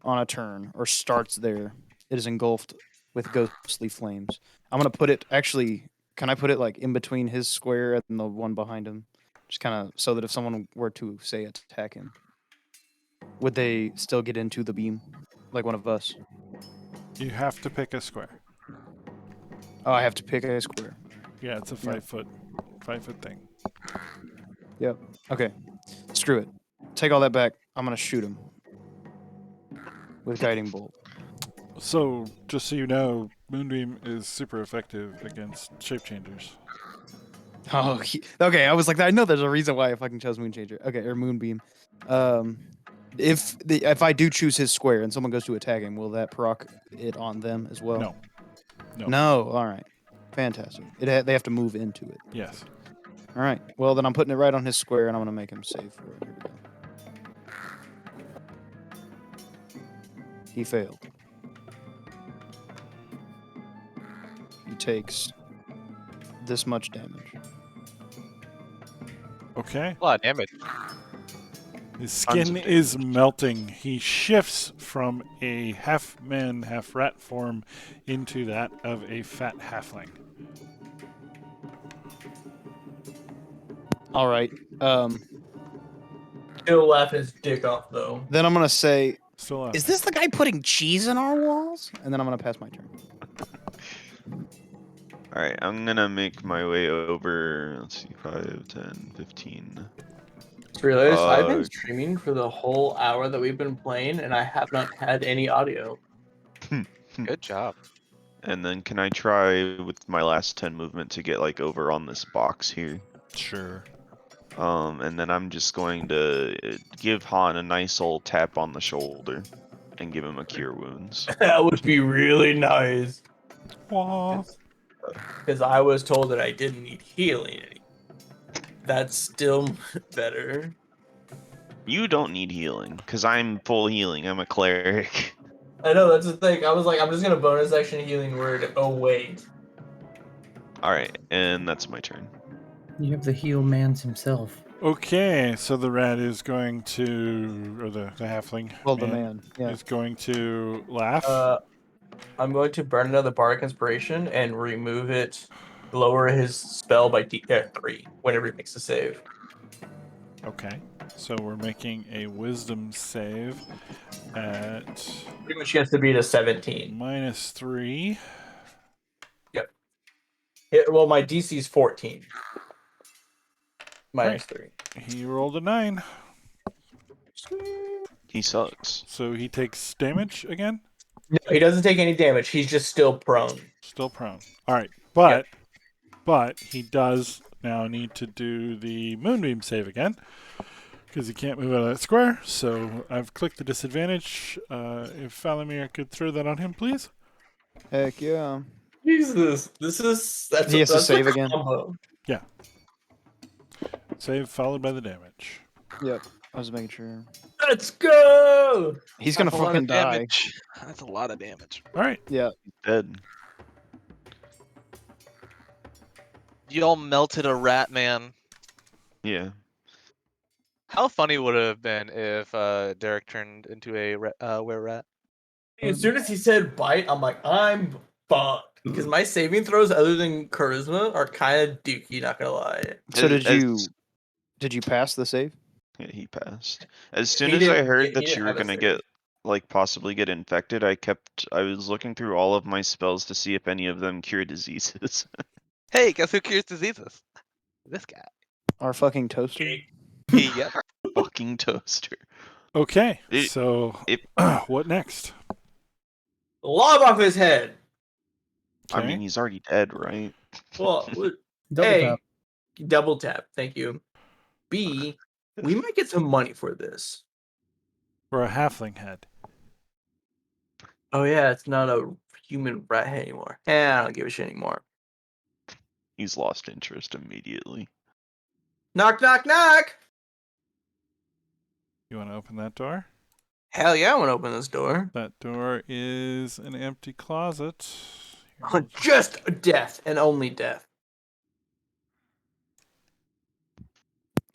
on a turn or starts there, it is engulfed with ghostly flames. I'm gonna put it. Actually, can I put it like in between his square and the one behind him? Just kind of so that if someone were to say attack him, would they still get into the beam, like one of us? You have to pick a square. Oh, I have to pick a square. Yeah, it's a 5-foot thing. Yep. Okay. Screw it. Take all that back. I'm gonna shoot him with guiding bolt. So, just so you know, Moonbeam is super effective against shape changers. Oh, okay. I was like, I know there's a reason why I fucking chose Moonchanger. Okay, or Moonbeam. If I do choose his square and someone goes to attack him, will that proc it on them as well? No. No. No. All right. Fantastic. They have to move into it. Yes. All right. Well, then I'm putting it right on his square, and I'm gonna make him save for it. Here we go. He failed. He takes this much damage. Okay. A lot of damage. His Tons skin of is melting. He shifts from a half-man, half-rat form into that of a fat halfling. All right. He'll laugh his dick off though. Then I'm gonna say, Still up. is this the guy putting cheese in our walls? And then I'm gonna pass my turn. Alright, I'm gonna make my way over. Let's see, 5, 10, 15. Just realized I've been Uh, streaming for the whole hour that we've been playing, and I have not had any audio. Good job. And then can I try with my last 10 movement to get like over on this box here? Sure. And then I'm just going to give Han a nice old tap on the shoulder and give him a cure wounds. That would be really nice. Wah. Because I was told that I didn't need healing. That's still better. You don't need healing, because I'm full healing. I'm a cleric. I know, that's the thing. I was like, I'm just gonna bonus action healing word. Oh wait. Alright, and that's my turn. You have the heal man's himself. Okay, so the rat is going to, or the halfling Well, the man. Yeah. is going to laugh. I'm going to burn another bardic inspiration and remove it. Lower his spell by 3 whenever he makes a save. Okay, so we're making a wisdom save at Pretty much gets to be to 17. -3. Well, my DC is 14. -3. He rolled a 9, He sucks. so he takes damage again. No, he doesn't take any damage. He's just still prone. Still prone. All right, but he does now need to do the moonbeam save again because he can't move out of that square. So I've clicked the disadvantage. If Falamir could throw that on him, please. Heck yeah. Jesus, that's He has to that's a save again. combo. Save followed by the damage. Yep. I was making sure. Let's go. He's gonna That's a lot fucking of die. damage. That's a lot of damage. All right. Yeah. Dead. Y'all melted a rat, man. Yeah. How funny would it have been if Derek turned into a were rat? As soon as he said bite, I'm like, I'm fucked. Because my saving throws, other than charisma, are kind of dookie. Not gonna lie. So As- did you pass the save? Yeah, he passed. As soon He as I didn't- heard he that didn't you were have a gonna save. get possibly get infected, I was looking through all of my spells to see if any of them cure diseases. Hey, guess who cures diseases? This guy. Our fucking toaster? Yep. Fucking toaster. Okay. It- So it- what next? Lob off his head. I Okay. mean, he's already dead, right? Well, Double A, tap. double tap. Thank you. B, we might get some money for this. For a halfling head. Oh yeah, it's not a human rat head anymore. I don't give a shit anymore. He's lost interest immediately. Knock, knock, knock. You want to open that door? Hell yeah, I want to open this door. That door is an empty closet. Just death and only death.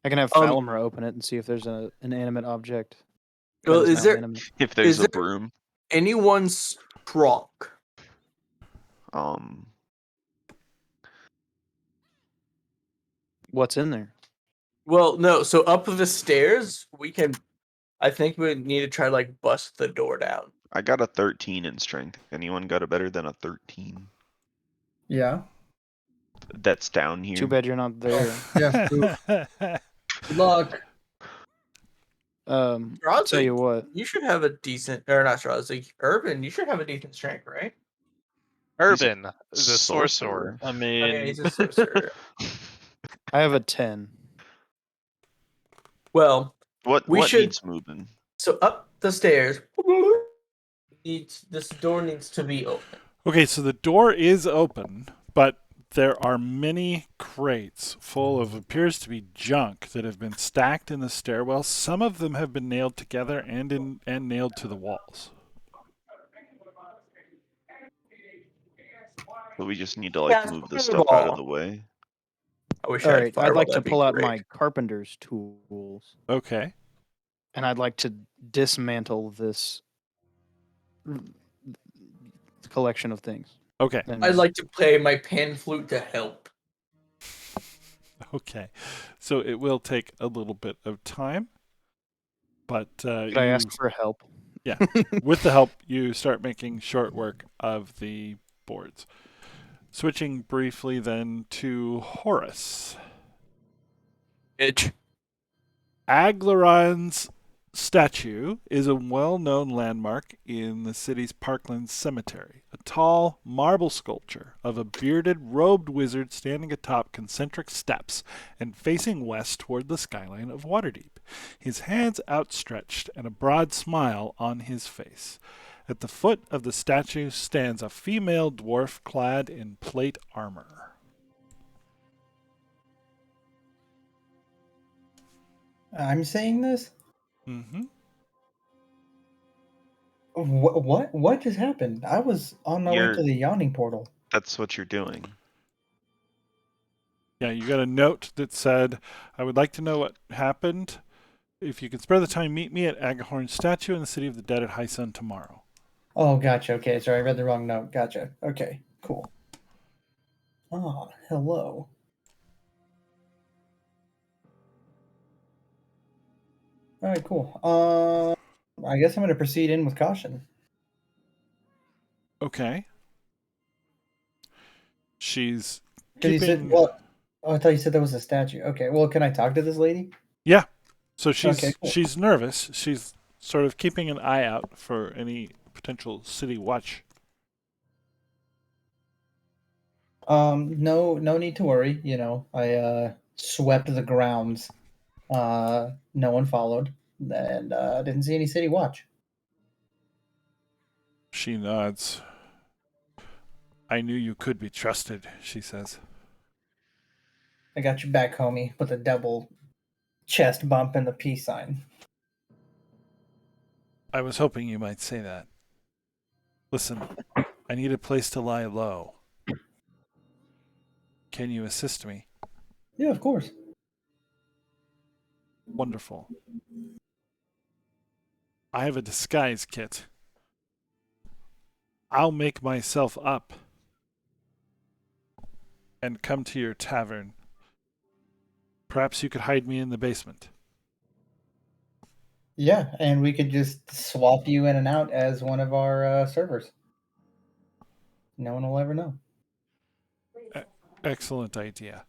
I can have Um, Falamir open it and see if there's an inanimate object. that Well, is not there animate. If there's a there- broom, anyone's trunk? What's in there? Well, no. So up the stairs, we can. I think we need to try to like bust the door down. I got a 13 in strength. Anyone got a better than a 13? Yeah. That's down here. Too bad you're not there. Yeah. Good luck. I'll Strahd, tell you what. you should have a decent, or not Strahd, like Urban. You should have a decent strength, right? Urban, the sorcerer. I Oh, mean, yeah, he's a sorcerer. I have a 10. Well, What We should- needs moving? so up the stairs. This door needs to be open. Okay, so the door is open, but there are many crates full of appears to be junk that have been stacked in the stairwell. Some of them have been nailed together and nailed to the walls. But we just need to Yeah, move the it's stuff out of fireball. the way. I wish All I had right, I'd fireball, like to that'd be pull out great. my carpenter's tools, Okay. and I'd like to dismantle this collection of things. Okay. And I'd like to play my pan flute to help. Okay. So it will take a little bit of time, but Could I ask for help? Yeah. With the help, you start making short work of the boards. Switching briefly then to Horus. Itch. Aglaron's statue is a well-known landmark in the city's Parkland Cemetery. A tall marble sculpture of a bearded, robed wizard standing atop concentric steps and facing west toward the skyline of Waterdeep, his hands outstretched and a broad smile on his face. At the foot of the statue stands a female dwarf clad in plate armor. I'm saying this. Mm-hmm. What just happened? I was on my way You're to the yawning portal. That's what you're doing. Yeah, you got a note that said, I would like to know what happened. If you can spare the time, meet me at Agahorn's statue in the City of the Dead at High Sun tomorrow. Oh, gotcha. Okay, sorry, I read the wrong note. Gotcha. Okay, cool. Ah, hello. All right, cool. I guess I'm going to proceed in with caution. Okay. She's Because you said, keeping... well, oh, I thought you said there was a statue. Okay, well, can I talk to this lady? Yeah. So she's Okay, cool. she's nervous. She's sort of keeping an eye out for any potential city watch. No need to worry. You know, I swept the grounds. No one followed, and didn't see any city watch. She nods. I knew you could be trusted, she says. I got your back, homie, with a double chest bump and the peace sign. I was hoping you might say that. Listen, I need a place to lie low. Can you assist me? Yeah, of course. Wonderful. I have a disguise kit. I'll make myself up and come to your tavern. Perhaps you could hide me in the basement. Yeah, and we could just swap you in and out as one of our servers. No one will ever know. Excellent idea.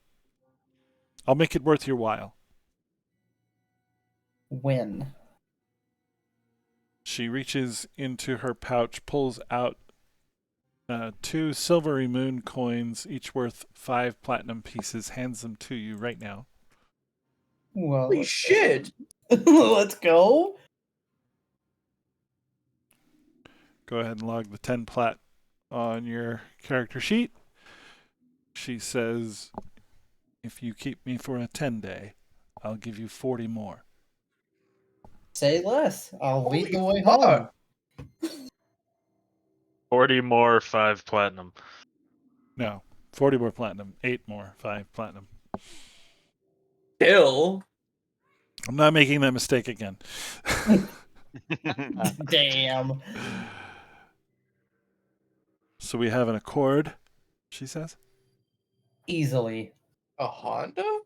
I'll make it worth your while. When? She reaches into her pouch, pulls out 2 silvery moon coins, each worth 5 platinum pieces, hands them to you right now. Well, Holy shit! let's go. Go ahead and log the 10 plat on your character sheet. She says, if you keep me for a 10-day, I'll give you 40 more. Say less. I'll lead the way fuck. home. 40 more, 5 platinum. No, 40 more platinum, 8 more, 5 platinum. Still. I'm not making that mistake again. Damn. So we have an accord, she says. Easily. A Honda?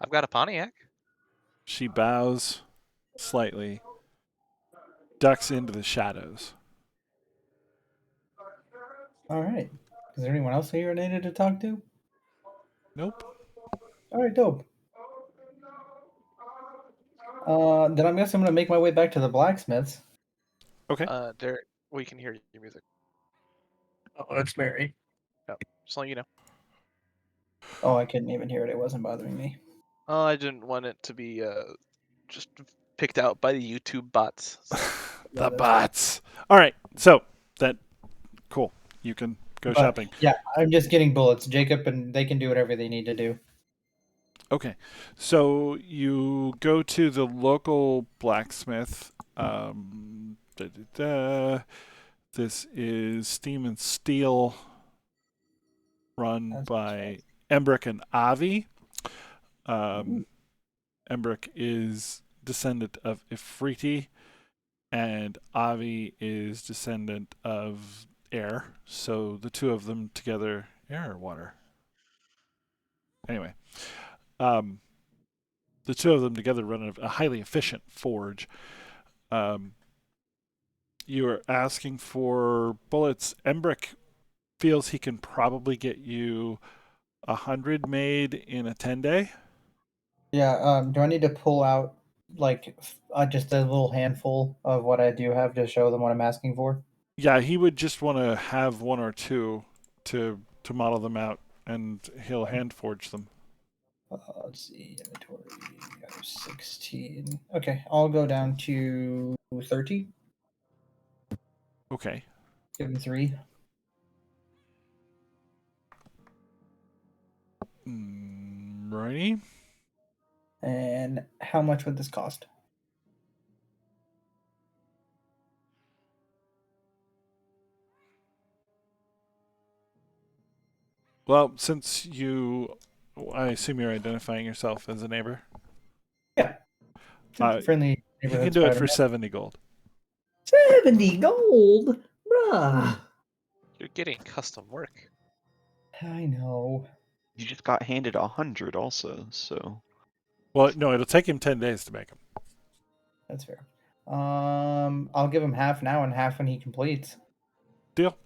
I've got a Pontiac. She bows slightly, ducks into the shadows. All right. Is there anyone else here I needed to talk to? Nope. All right, dope. Then I guess I'm gonna make my way back to the blacksmiths. Okay. Derek, we can hear your music. Oh, that's Mary. Just letting you know. Oh, I couldn't even hear it. It wasn't bothering me. Oh, I didn't want it to be just picked out by the YouTube bots. So. The bots. All right. So that cool. You can go But, shopping. Yeah, I'm just getting bullets. Jacob and they can do whatever they need to do. Okay. So you go to the local blacksmith. This is Steam and Steel, run That's by Embrick and Avi. Embrick is descendant of Ifriti, and Avi is descendant of air. So the two of them together, air or water? Anyway, the two of them together run a highly efficient forge. You are asking for bullets. Embrick feels he can probably get you 100 made in a 10-day. Yeah. Do I need to pull out like just a little handful of what I do have to show them what I'm asking for? Yeah, he would just want to have one or two to model them out, and he'll hand forge them. Let's see, inventory. I have 16. Okay, I'll go down to 30. Okay. Give him 3. Righty. And how much would this cost? Well, since I assume you're identifying yourself as a neighbor. Yeah. Friendly You neighborhood can do it for Spider-Man. 70 gold. 70 gold? Bruh. You're getting custom work. I know. You just got handed 100 also, so Well, no, it'll take him 10 days to make them. That's fair. I'll give him half now and half when he completes. Deal.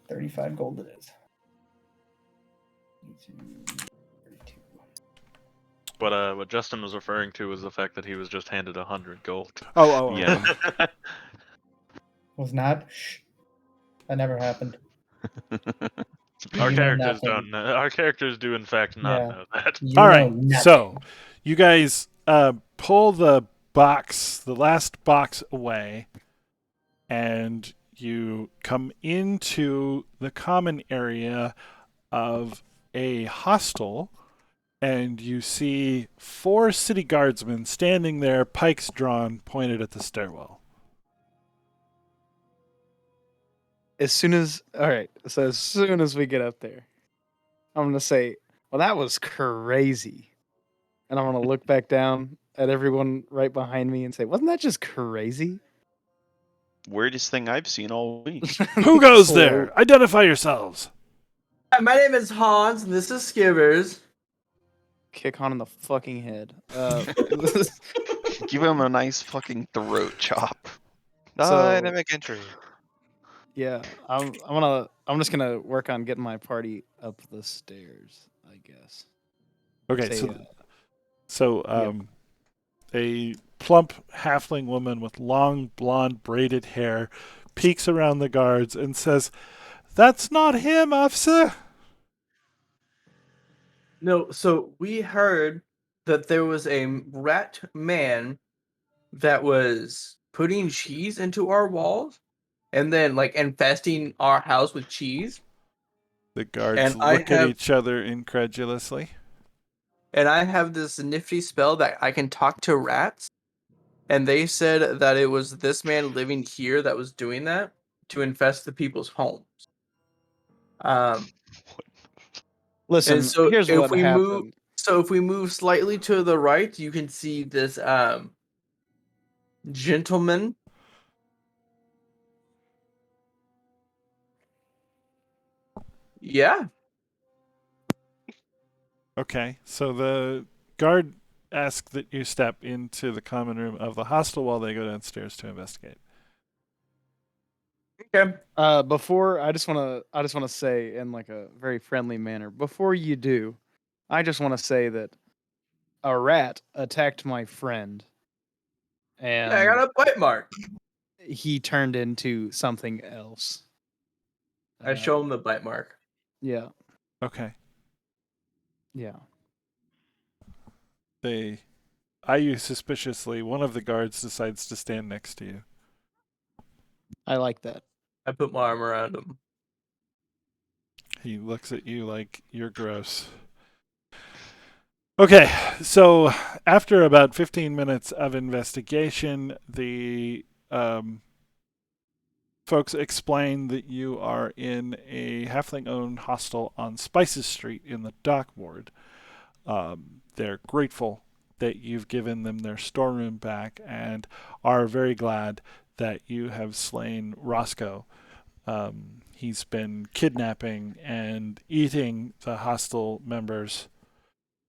35 gold it is. 32. What Justin was referring to was the fact that he was just handed 100 gold. Oh. yeah. Was not. Shh. That never happened. Our You know characters nothing. don't know. Our characters do in fact not Yeah. know that. You All know right. nothing. So, you guys pull the last box away, and you come into the common area of a hostel, and you see 4 city guardsmen standing there, pikes drawn, pointed at the stairwell. All right, so as soon as we get up there, I'm gonna say, well, that was crazy. And I'm gonna look back down at everyone right behind me and say, wasn't that just crazy? Weirdest thing I've seen all week. Who goes So, there? Identify yourselves. Hi, my name is Hans, and this is Skivers. Kick on in the fucking head. Give him a nice fucking throat chop. Dynamic entry. Yeah, I'm just gonna work on getting my party up the stairs, I guess. Okay, Say, so a plump halfling woman with long blonde braided hair peeks around the guards and says, "That's not him, officer." No, so we heard that there was a rat man that was putting cheese into our walls and then like infesting our house with cheese. The guards And I look at have- each other incredulously. And I have this nifty spell that I can talk to rats. And they said that it was this man living here that was doing that to infest the people's homes. listen, And so here's if what we happened. move if we move slightly to the right, you can see this gentleman. Yeah. Okay, so the guard asks that you step into the common room of the hostel while they go downstairs to investigate. Okay. Before I just wanna say in like a very friendly manner, before you do, I just wanna say that a rat attacked my friend and Yeah, I got a bite mark. he turned into something else. I show him the bite mark. Yeah. Okay. Yeah. They eye you suspiciously. One of the guards decides to stand next to you. I like that. I put my arm around him. He looks at you like you're gross. Okay, so after about 15 minutes of investigation, the folks explain that you are in a halfling-owned hostel on Spices Street in the Dock Ward. They're grateful that you've given them their storeroom back and are very glad that you have slain Roscoe. He's been kidnapping and eating the hostile members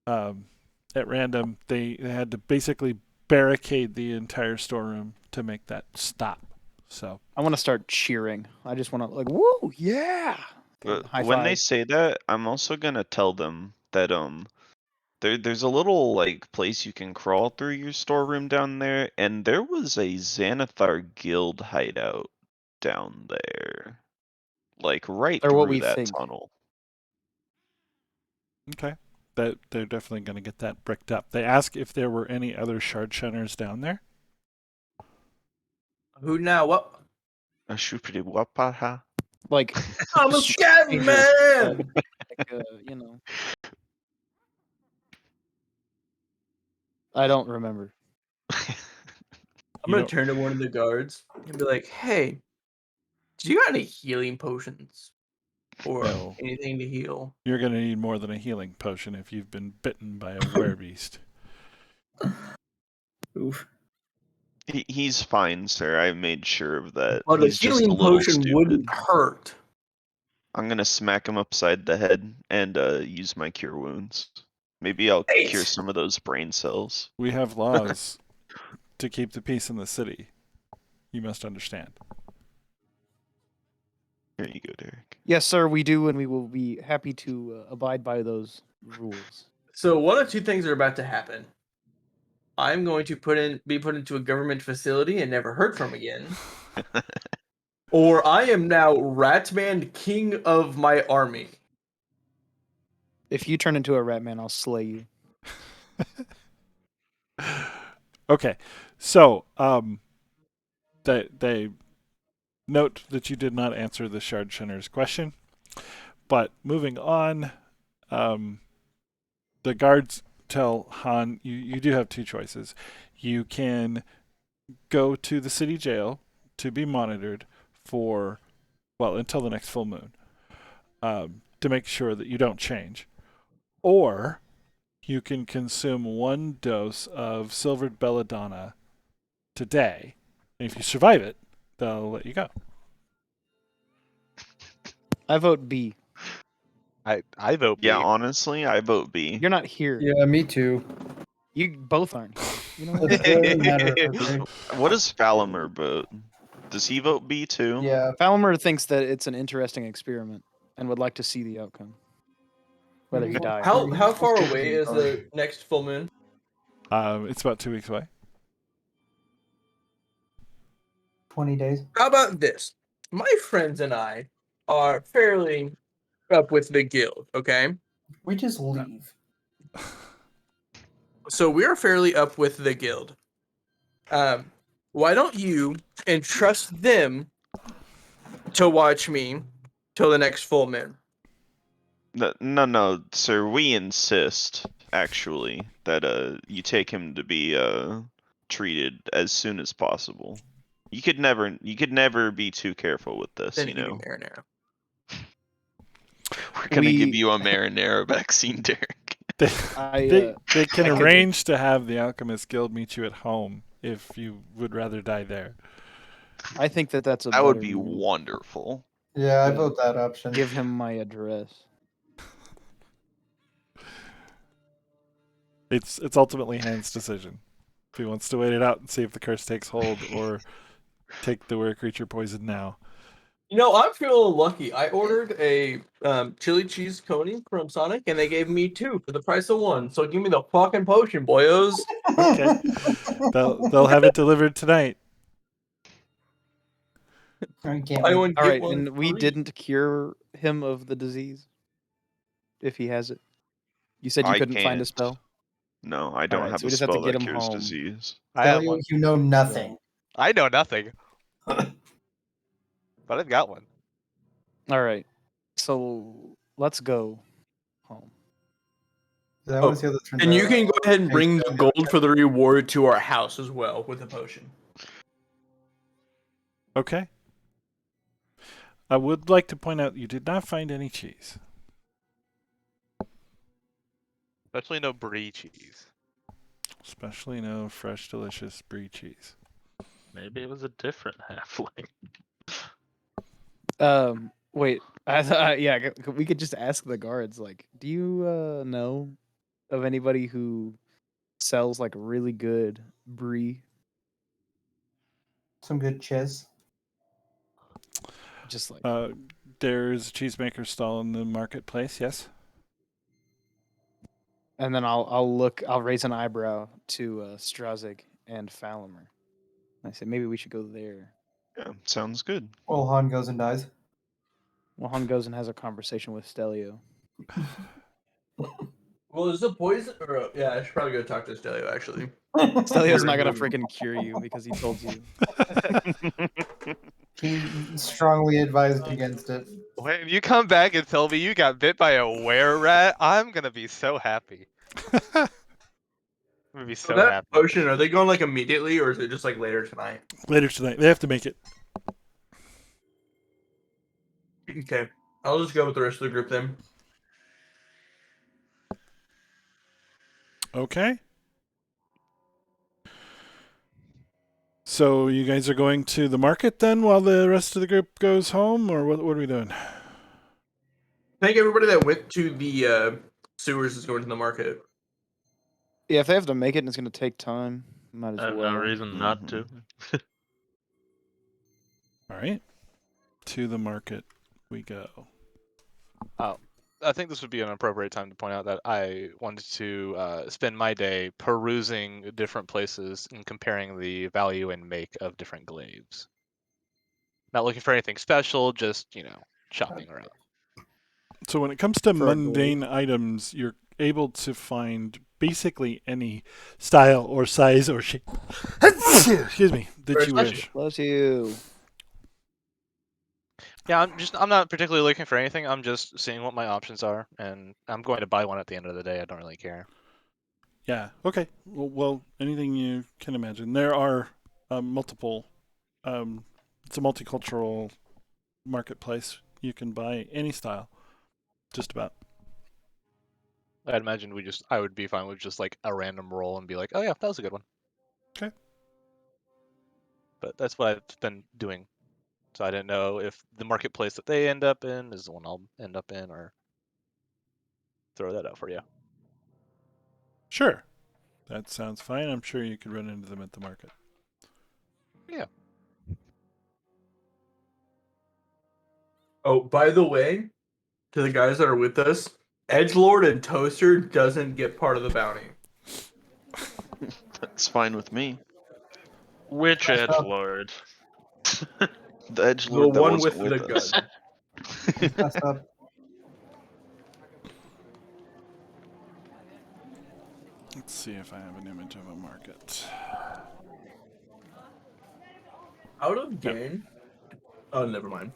at random. They had to basically barricade the entire storeroom to make that stop. So I want to start cheering. I just want to like, woo, yeah. But High when they five. say that, I'm also gonna tell them that there's a little like place you can crawl through your storeroom down there, and there was a Xanathar guild hideout down there, like right Or what through we that think. tunnel. okay, that they're definitely going to get that bricked up. They ask if there were any other shard shunners down there. Who now? What? A shupidi wapaha. Like, I'm a scat strangers, man. you know. I don't remember. I'm gonna turn to one of the guards and be like, "Hey, do you got any healing potions or No. anything to heal?" You're going to need more than a healing potion if you've been bitten by a werebeast. Oof. He's fine, sir. I made sure of that. But a He's just a healing little potion stupid. wouldn't hurt. I'm gonna smack him upside the head and use my cure wounds. Maybe I'll cure Eight. some of those brain cells. We have laws to keep the peace in the city. You must understand. Here you go, Derek. Yes, sir, we do, and we will be happy to abide by those rules. So one of two things are about to happen. I'm going to be put into a government facility and never heard from again. Or I am now Ratman, king of my army. If you turn into a rat man, I'll slay you. Okay, so they note that you did not answer the shard shunner's question, but moving on, the guards tell Han you do have two choices. You can go to the city jail to be monitored for until the next full moon, to make sure that you don't change, or you can consume 1 dose of silvered belladonna today. And if you survive it, they'll let you go. I vote B. I vote B. Yeah, honestly, I vote B. You're not here. Yeah, me too. You both aren't here. You know what? It doesn't matter. Okay. What does Falamer vote? Does he vote B too? Yeah. Falmer thinks that it's an interesting experiment and would like to see the outcome. Whether he dies. How far away is the next full moon? It's about 2 weeks away. 20 days. How about this? My friends and I are fairly up with the guild, okay? We just leave. So we're fairly up with the guild. Why don't you entrust them to watch me till the next full moon? No, sir. We insist, actually, that you take him to be treated as soon as possible. You could never be too careful with this, Then you give me know. marinara. We're gonna give you a marinara vaccine, Derek. They can arrange to have the Alchemist Guild meet you at home if you would rather die there. I think that's a That would better be move. wonderful. Yeah, I vote that option. Give him my address. It's ultimately Han's decision. If he wants to wait it out and see if the curse takes hold, or take the were creature poison now. You know, I'm feeling lucky. I ordered a chili cheese coney from Sonic, and they gave me 2 for the price of 1. So give me the fucking potion, boyos. Okay. They'll have it delivered tonight. I can't Buy wait. one, All get right, one and we free. didn't cure him of the disease. If he has it, you said you I couldn't find a can't. spell. No, I don't Alright, have so a we just have to spell get that him cures home. disease. I have Tell you one. you know nothing. I know nothing, but I've got one. All right, so let's go home. I want to see how this turns And out. you can go ahead and Thanks, bring Jeff. the gold for the reward to our house as well with a potion. Okay. I would like to point out you did not find any cheese. Especially no brie cheese. Especially no fresh, delicious brie cheese. Maybe it was a different halfling. Wait, yeah, we could just ask the guards. Like, do you know of anybody who sells like really good brie? Some good chiz. Just like, There's a cheesemaker stall in the marketplace. Yes. and then I'll raise an eyebrow to Strazig and Falamer. I say maybe we should go there. Yeah, sounds good. Well, Han goes and dies. Well, Han goes and has a conversation with Stelio. Well, is the poison? Or, yeah, I should probably go talk to Stelio, actually. Stelio's not gonna Remove. freaking cure you because he told you. He strongly advised against it. When you come back and tell me you got bit by a were-rat, I'm gonna be so happy. I'm gonna be so So that happy. potion, are they going like immediately, or is it just like later tonight? Later tonight. They have to make it. Okay, I'll just go with the rest of the group then. Okay. So you guys are going to the market then while the rest of the group goes home, or what are we doing? I think everybody that went to the sewers is going to the market. Yeah, if they have to make it and it's gonna take time, might as I have well. no reason not to. All right. To the market we go. I think this would be an appropriate time to point out that I wanted to spend my day perusing different places and comparing the value and make of different glaives. Not looking for anything special, just, shopping around. So when it comes to For a mundane items, you're able to find basically any style or size or shape. Excuse me, that you wish. Bless you. Yeah, I'm not particularly looking for anything. I'm just seeing what my options are, and I'm going to buy one at the end of the day. I don't really care. Yeah. Okay. Well, anything you can imagine. There are multiple. It's a multicultural marketplace. You can buy any style, just about. I'd imagine I would be fine with just like a random roll and be like, oh yeah, that was a good one. Okay. But that's what I've been doing. So I didn't know if the marketplace that they end up in is the one I'll end up in, or throw that out for you. Sure. That sounds fine. I'm sure you could run into them at the market. Yeah. Oh, by the way, to the guys that are with us, Edgelord and Toaster doesn't get part of the bounty. That's fine with me. Which That's up. edgelord? The edgelord The that one wasn't with with the us. gun. Messed up. Let's see if I have an image of a market. Out of game. Oh, never mind.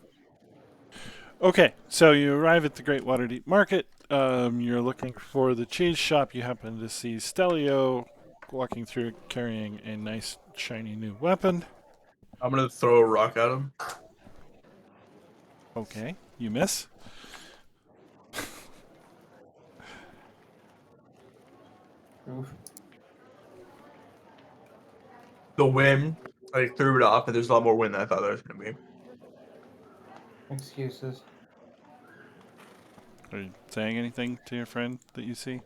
Okay, so you arrive at the Great Waterdeep Market. You're looking for the cheese shop. You happen to see Stelio walking through carrying a nice, shiny new weapon. I'm gonna throw a rock at him. Okay, you miss. Oof. The wind, I threw it off, and there's a lot more wind than I thought there was gonna be. Excuses. Are you saying anything to your friend that you see?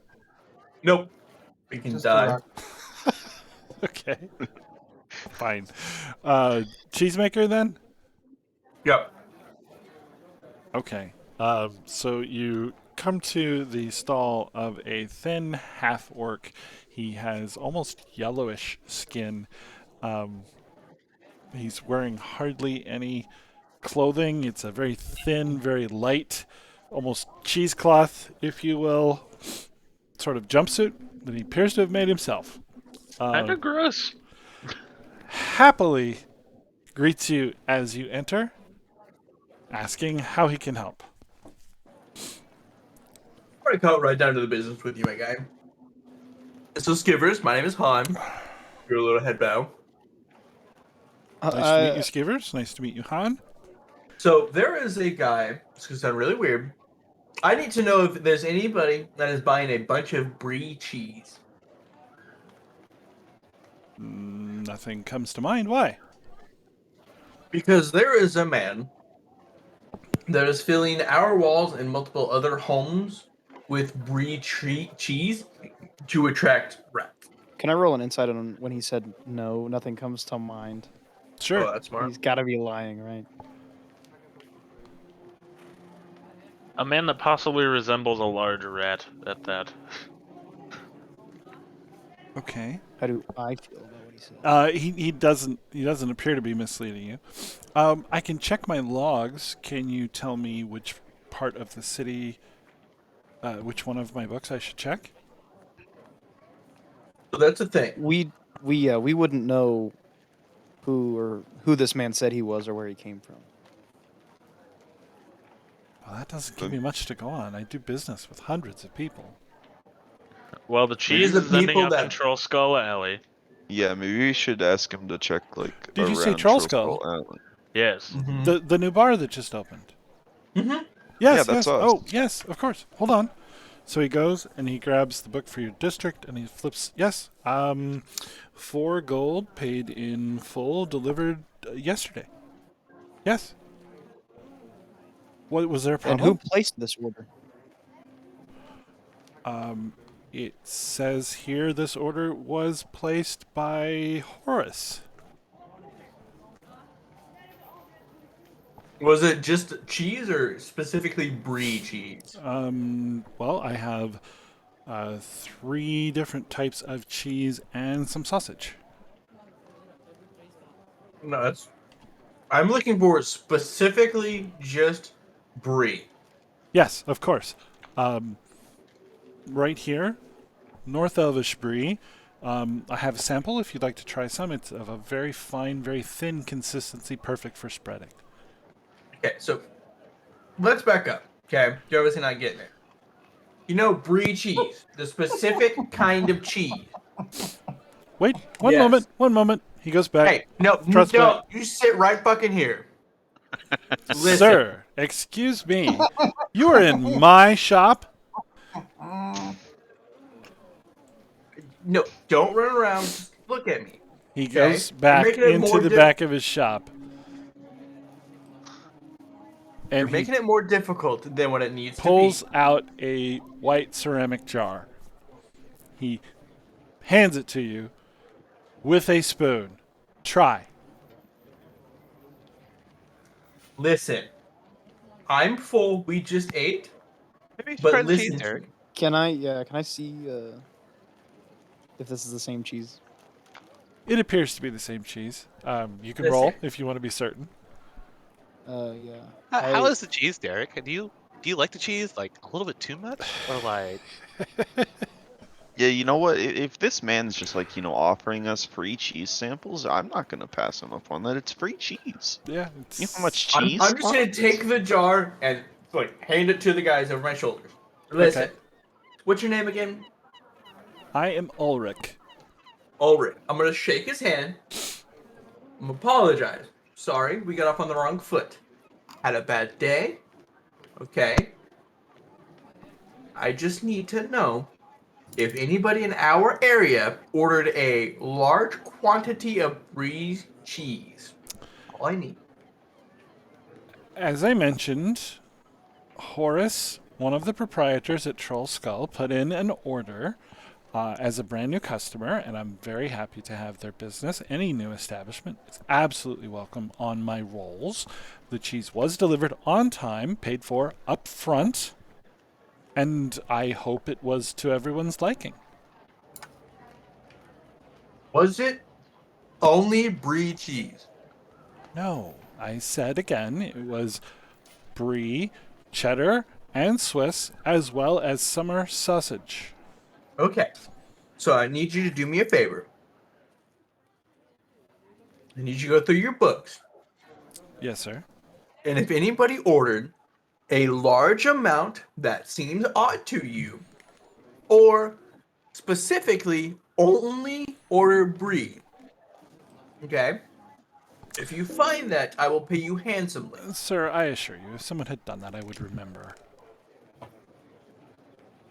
Nope. We can Just a die. rock. Okay. Fine. Cheesemaker then? Yep. Okay. So you come to the stall of a thin half-orc. He has almost yellowish skin. He's wearing hardly any clothing. It's a very thin, very light, almost cheesecloth, if you will, sort of jumpsuit that he appears to have made himself. Kind of gross. Happily greets you as you enter, asking how he can help. I'm gonna cut right down to the business with you, my guy. So, Skivers, my name is Han. Your little head bow. Nice to meet you, Skivers. Nice to meet you, Han. So, there is a guy, this could sound really weird. I need to know if there's anybody that is buying a bunch of brie cheese. Nothing comes to mind. Why? Because there is a man that is filling our walls and multiple other homes with brie cheese to attract rats. Can I roll an insight on when he said no? Nothing comes to mind. Sure. Oh, that's smart. He's got to be lying, right? A man that possibly resembles a large rat at that. Okay. How do I feel about what he said? He doesn't appear to be misleading you. I can check my logs. Can you tell me which part of the city, which one of my books I should check? So that's the thing. We wouldn't know who this man said he was or where he came from. Well, that doesn't give me much to go on. I do business with hundreds of people. Well, the cheese the is ending people up that- in Troll Skull Alley. Yeah, maybe we should ask him to check like. Did you say around Troll Skull? Alley. Yes. Mm-hmm. The new bar that just opened. Mm-hmm. Yes, Yeah, that's yes. us. Oh, yes, of course. Hold on. So he goes and he grabs the book for your district and he flips. Yes, 4 gold, paid in full, delivered yesterday. Yes. What was there a And problem? who placed this order? It says here this order was placed by Horace. Was it just cheese or specifically brie cheese? Well, I have 3 different types of cheese and some sausage. No, that's. I'm looking for specifically just brie. Yes, of course. Right here, North Elvish Brie. I have a sample if you'd like to try some. It's of a very fine, very thin consistency, perfect for spreading. Okay, so let's back up. Okay, you're obviously not getting it. You know, brie cheese, the specific kind of cheese. Wait, one Yes. moment. He goes back. Hey, no, Trust me. no, you sit right fucking here. Listen. Sir, excuse me. You are in my shop? No, don't run around. Just look at me. He Okay. goes back You're making it into more the di- back of his shop. You're And he making it more difficult than what it needs pulls to out a white ceramic jar. He hands it to you with a spoon. Try. be. Listen, I'm full. We just ate. Maybe But try the listen cheese, to Derek. me. Can I see if this is the same cheese? It appears to be the same cheese. You can Listen. roll if you want to be certain. Yeah. How is the cheese, Derek? Do you like the cheese like a little bit too much, or like? Yeah, you know what? If this man's just like offering us free cheese samples, I'm not gonna pass him up on that. It's free cheese. Yeah. You know how much I'm cheese? just gonna take the jar and like hand it to the guys over my shoulders. Listen, Okay. what's your name again? I am Ulrich. Ulrich. I'm gonna shake his hand. I'm apologize. Sorry, we got off on the wrong foot. Had a bad day. Okay. I just need to know if anybody in our area ordered a large quantity of brie cheese. All I need. As I mentioned, Horace, one of the proprietors at Troll Skull, put in an order as a brand new customer, and I'm very happy to have their business. Any new establishment is absolutely welcome on my rolls. The cheese was delivered on time, paid for up front, and I hope it was to everyone's liking. Was it only brie cheese? No, I said again, it was brie, cheddar, and Swiss, as well as summer sausage. Okay. So I need you to do me a favor. I need you to go through your books. Yes, sir. And if anybody ordered a large amount that seems odd to you, or specifically only order brie, okay? If you find that, I will pay you handsomely. Sir, I assure you, if someone had done that, I would remember.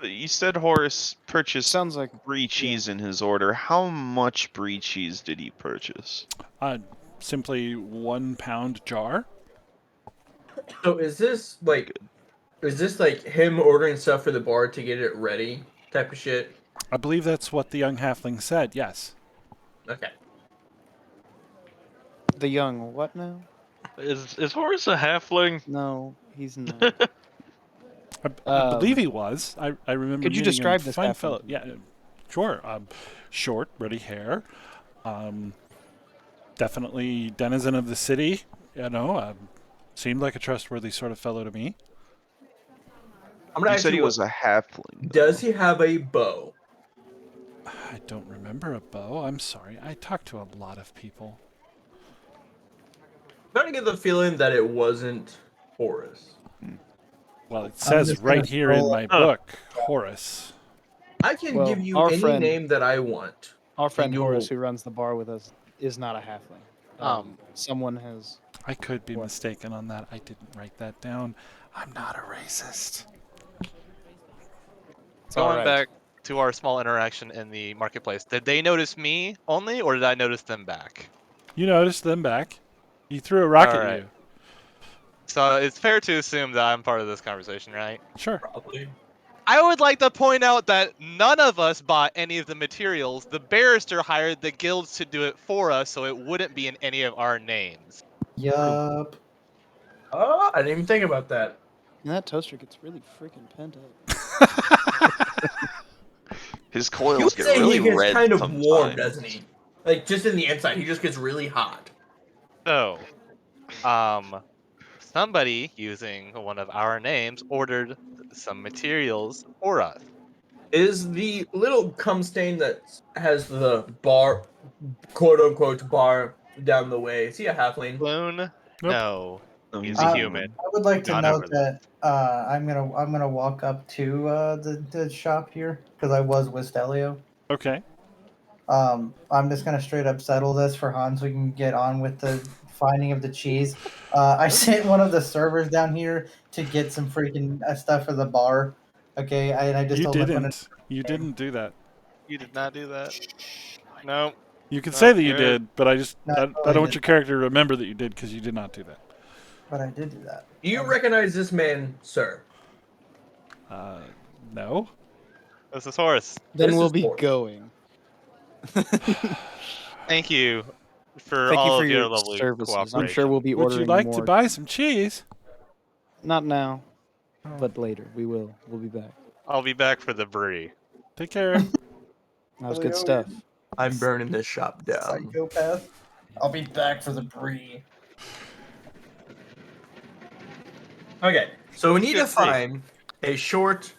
You said Horace purchased Sounds like brie cheese in his order. How much brie cheese did he purchase? Simply 1 pound jar. So is this like him ordering stuff for the bar to get it ready type of shit? I believe that's what the young halfling said. Yes. Okay. The young what now? Is Horace a halfling? No, he's not. I believe he was. I remember Could you meeting describe him. this Fine halfling fellow. to me? Yeah, sure. Short, ruddy hair. Definitely denizen of the city. You know, seemed like a trustworthy sort of fellow to me. I'm gonna You ask said he you, was a halfling. does he have a bow? I don't remember a bow. I'm sorry. I talked to a lot of people. I'm trying to get the feeling that it wasn't Horace. Well, it I'm says just gonna right here in scroll my Huh. book, Horace. I can Well, give you our any friend- name that I want. Our friend you Horace, will- who runs the bar with us, is not a halfling. Someone has. I could be What? mistaken on that. I didn't write that down. I'm not a racist. It's Going all right. back to our small interaction in the marketplace, did they notice me only, or did I notice them back? You noticed them back. He threw a rock All at right. you. So it's fair to assume that I'm part of this conversation, right? Sure. Probably. I would like to point out that none of us bought any of the materials. The barrister hired the guilds to do it for us, so it wouldn't be in any of our names. Yup. Oh, I didn't even think about that. And that toaster gets really freaking pent up. His You coils would get say really he gets red kind of sometimes. warm, doesn't he? Like just in the inside, he just gets really hot. So, somebody using one of our names ordered some materials for us. Is the little cum stain that has the bar, quote unquote bar down the way? Is he a halfling? Loon? Nope. No, No, he's he's a a human. I would like to Gone note over this. that I'm gonna walk up to the shop here because I was with Stelio. Okay. I'm just gonna straight up settle this for Han so we can get on with the finding of the cheese. I sent one of the servers down here to get some freaking stuff for the bar. Okay, and I just You told him to put it. didn't. You didn't do that. You did not do that. No. You can No, say that you you're- did, but I just No, I totally don't want did your character to remember that you did because you did not do that. But I did do that. Do you recognize this man, sir? No. This is Horace. Then This we'll is be Horace. going. Thank you for Thank you all for of your your lovely services. cooperation. I'm sure we'll be Would ordering you like more. to buy some cheese? Not now, but later. We will. We'll be back. I'll be back for the brie. Take care. That was Oh, good yeah, stuff. I'm burning this shop down. Psychopath. I'll be back for the brie. Okay, so we need Good to see. find a short,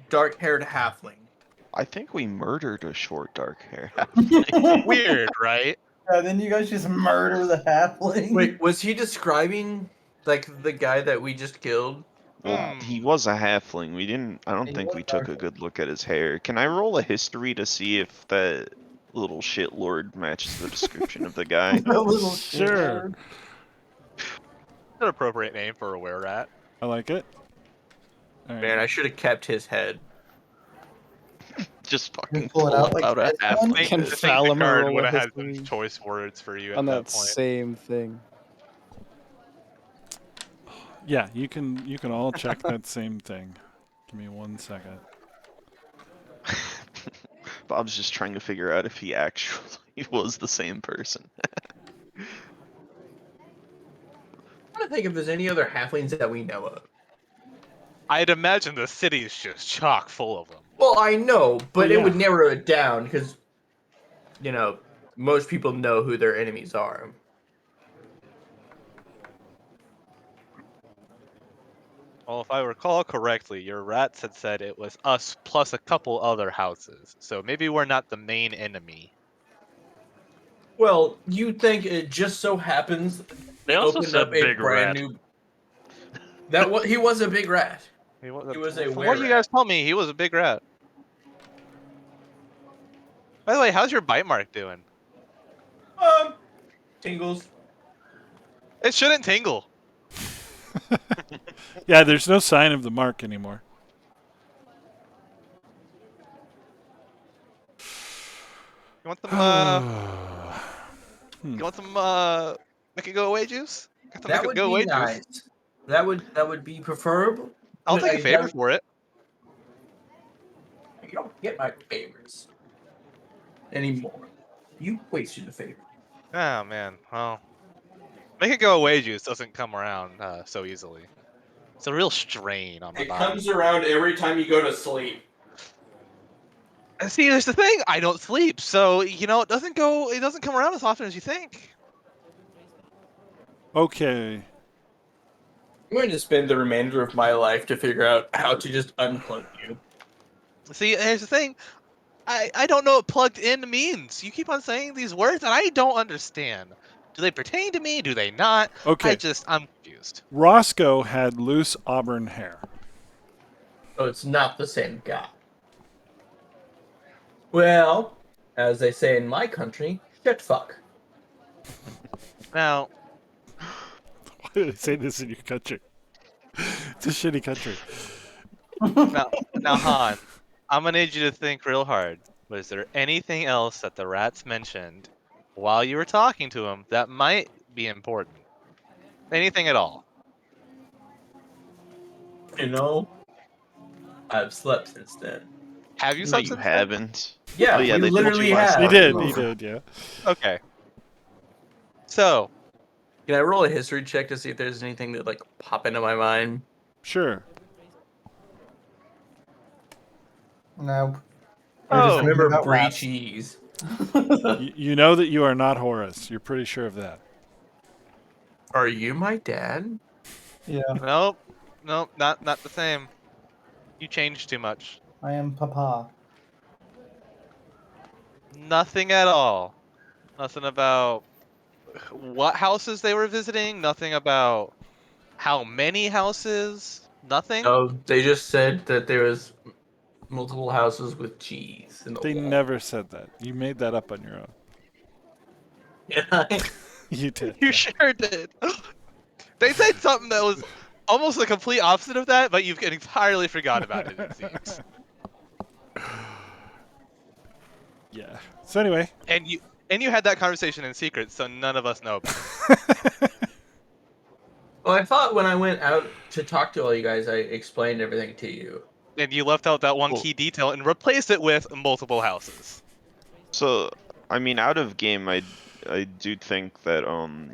dark-haired halfling. I think we murdered a short, dark hair. Weird, right? Yeah, then you guys just murder the halfling. Wait, was he describing like the guy that we just killed? Well, he was a halfling. We didn't. I don't He think was we took a dark. good look at his hair. Can I roll a history to see if that little shitlord matches the description of the guy? The little Sure. shitlord. An appropriate name for a were rat. I like it. All right. Man, I should have kept his head. Just fucking pull it out pull like out a this one? halfling. Can I think Fallon the card roll would a have had some history choice words for you at on that that point. same thing? Yeah, you can all check that same thing. Give me 1 second. Bob's just trying to figure out if he actually was the same person. I'm trying to think if there's any other halflings that we know of. I'd imagine the city is just chock full of them. Well, I know, but Well, it would yeah. narrow it down because, you know, most people know who their enemies are. Well, if I recall correctly, your rats had said it was us plus a couple other houses. So maybe we're not the main enemy. Well, you think it just so happens They also opened said up a big brand rat. new. He was a big rat. He was a From what you were-rat. guys told me, he was a big rat. By the way, how's your bite mark doing? Tingles. It shouldn't tingle. Yeah, there's no sign of the mark anymore. You want some you want some make it go away juice? Got some That make it would go be away nice. juice. That would be preferable. I'll But take a I favor doubt- for it. You don't get my favors anymore. You wasted the favor. Oh man, well, make it go away juice doesn't come around so easily. It's a real strain on my It body. comes around every time you go to sleep. See, there's the thing. I don't sleep, so it doesn't come around as often as you think. Okay. I'm going to spend the remainder of my life to figure out how to just unplug you. See, here's the thing. I don't know what plugged in means. You keep on saying these words, and I don't understand. Do they pertain to me? Do they not? Okay. I'm confused. Roscoe had loose auburn hair. So it's not the same guy. Well, as they say in my country, shit fuck. Now, Why do they say this in your country? It's a shitty country. now, Han, I'm gonna need you to think real hard. Was there anything else that the rats mentioned while you were talking to him that might be important? Anything at all? You know, I've slept since then. Have you No, slept you since then? haven't. Yeah, Oh, yeah, we they told you literally last have. He time. did, yeah. Okay. So, Can I roll a history check to see if there's anything that like pop into my mind? Sure. Nope. Oh. You're just I thinking remember about brie rats. cheese. You know that you are not Horace. You're pretty sure of that. Are you my dad? Yeah, nope, not the same. You changed too much. I am Papa. Nothing at all. Nothing about what houses they were visiting. Nothing about how many houses. Nothing. No, they just said that there was multiple houses with cheese in the They wall. never said that. You made that up on your own. Yeah. You did. You sure did. They said something that was almost the complete opposite of that, but you've entirely forgot about it. It seems. Yeah. So anyway. And you had that conversation in secret, so none of us know about it. Well, I thought when I went out to talk to all you guys, I explained everything to you. And you left out that one Well- key detail and replaced it with multiple houses. So, I mean, out of game, I do think that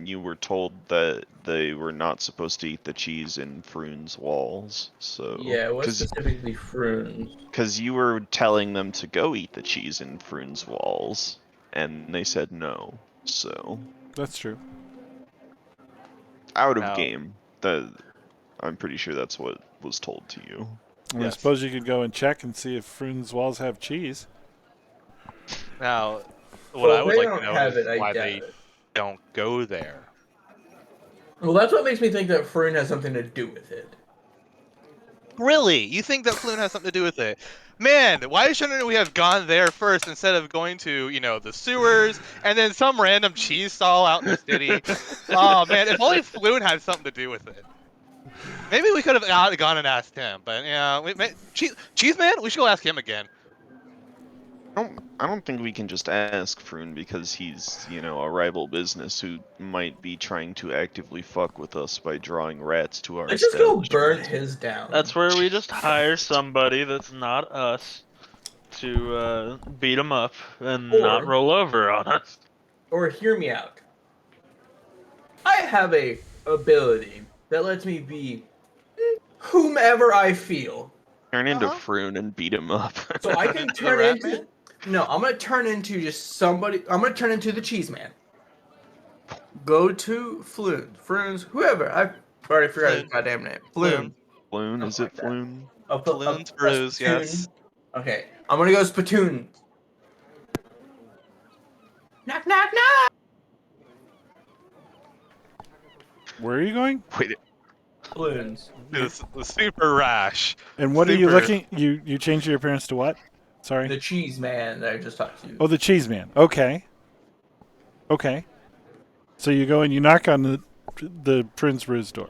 you were told that they were not supposed to eat the cheese in Froon's walls. So Yeah, it was specifically Froon's. because you were telling them to go eat the cheese in Froon's walls, and they said no. So That's true. out of Now- game, I'm pretty sure that's what was told to you. I mean, I Yes. suppose you could go and check and see if Froon's walls have cheese. Now, what Well, I would they like don't to know have is it, I why doubt they it. don't go there. Well, that's what makes me think that Froon has something to do with it. Really? You think that Floon has something to do with it? Man, why shouldn't we have gone there first instead of going to, the sewers and then some random cheese stall out in the city? Oh man, if only Floon had something to do with it. Maybe we could have gone and asked him, but Cheese Man, we should go ask him again. I don't think we can just ask Froon because he's, a rival business who might be trying to actively fuck with us by drawing rats to our Let's just go establishment. burn his down. That's where we just hire somebody that's not us to beat them up and not Or- roll over on us. Or hear me out. I have a ability that lets me be whomever I feel. Turn into Uh-huh. Froon and beat him up. So I can Into the turn Rat into. Man? No, I'm gonna turn into just somebody. I'm gonna turn into the Cheese Man. Go to Floon's, whoever. I already forgot his Floon. goddamn name. Floon. Floon, is it Like that. Floon? Floon's Brews, yes. Okay, I'm gonna go Spittoon. Knock, knock, knock! Where are you going? Wait, Floon's. It's super rash. And what are you Super. looking? You changed your appearance to what? Sorry. The Cheese Man that I just talked to. Oh, the cheese man. Okay. Okay. So you go and you knock on the Prince Brews door.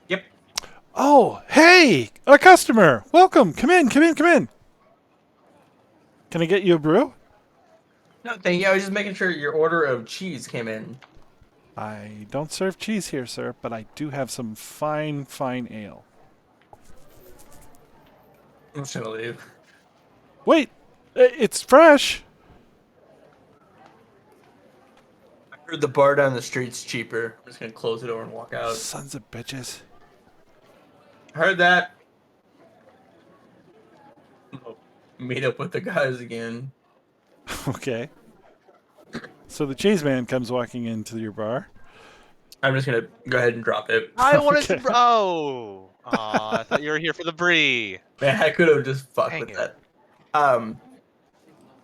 Yep. Oh, hey, a customer. Welcome. Come in. Come in. Come in. Can I get you a brew? No, thank you. I was just making sure your order of cheese came in. I don't serve cheese here, sir, but I do have some fine, fine ale. I'm just gonna leave. Wait! It's fresh! I heard the bar down the street's cheaper. I'm just gonna close the door and walk out. Sons of bitches. I heard that. Meet up with the guys again. Okay. So the cheese man comes walking into your bar. I'm just gonna go ahead and drop it. I wanted Okay. to. Oh, aw, I thought you were here for the brie. Man, I could have just fucked Dang with it. that.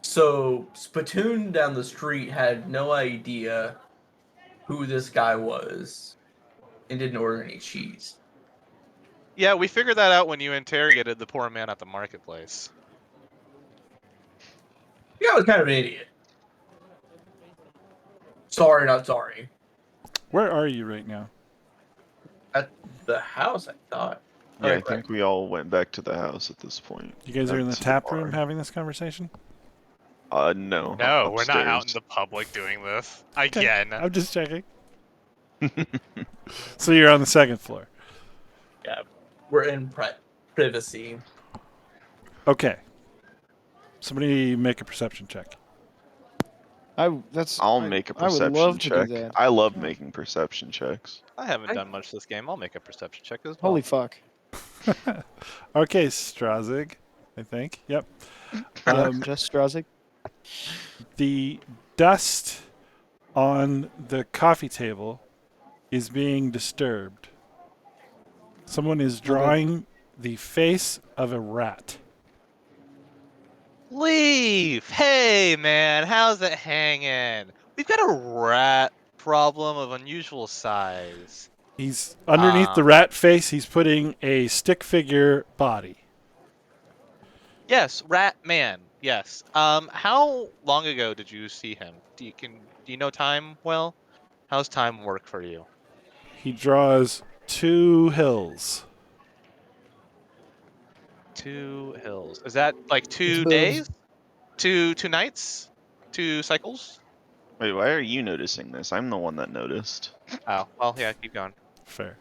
So Spittoon down the street had no idea who this guy was and didn't order any cheese. Yeah, we figured that out when you interrogated the poor man at the marketplace. Yeah, I was kind of an idiot. Sorry, not sorry. Where are you right now? At the house, I thought. Yeah, I Right, think we all went back to the house at this point. You guys are in the To tap room bar. having this conversation? No. No, we're not out in upstairs. the public doing this. Okay, Again. I'm just checking. So you're on the second floor. Yeah, we're in privacy. Okay. Somebody make a perception check. I'll make a I would perception love to check. do that. I love making perception checks. I haven't done much this game. I'll make a perception check as well. Holy fuck. Okay, Strazig, I think. Yep. Just Strazik. The dust on the coffee table is being disturbed. Someone is drawing the face of a rat. Leaf! Hey, man, how's it hanging? We've got a rat problem of unusual size. He's underneath the rat face. He's putting a stick figure body. Yes, rat man. Yes. How long ago did you see him? Do you know time well? How's time work for you? He draws 2 hills. 2 hills. Is that like 2 Hills. days? 2 nights? 2 cycles? Wait, why are you noticing this? I'm the one that noticed. Oh, well, yeah, keep going. Fair.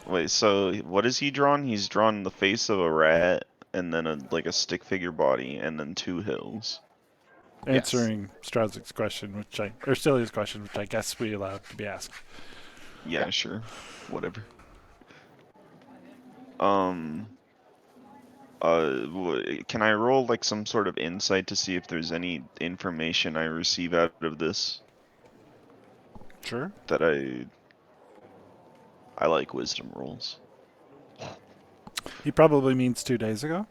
Wait, so what is he drawn? He's drawn the face of a rat, and then a stick figure body, and then 2 hills. Answering Strazik's question, or Celia's question, which I guess we allowed to be asked. Yeah, sure. Whatever. Can I roll some sort of insight to see if there's any information I receive out of this? Sure. That I like wisdom rolls. He probably means 2 days ago.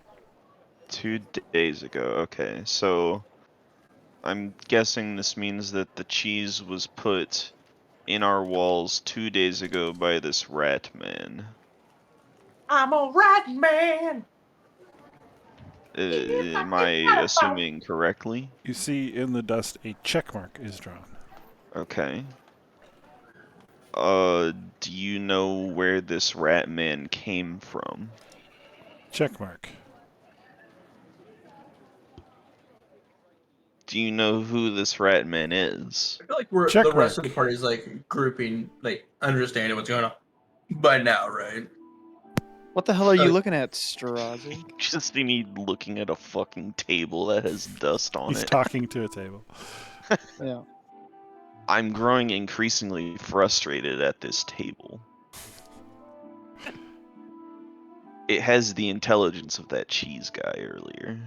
2 days ago, okay. So I'm guessing this means that the cheese was put in our walls 2 days ago by this rat man. I'm a rat man. Am I assuming correctly? You see in the dust a check mark is drawn. Okay. Do you know where this rat man came from? Check mark. Do you know who this rat man is? I feel like Check the rest of mark. the party is grouping, understanding what's going on by now, right? What the hell are you looking at, Strazik? Just me looking at a fucking table that has dust on He's it. talking to a table. Yeah. I'm growing increasingly frustrated at this table. It has the intelligence of that cheese guy earlier.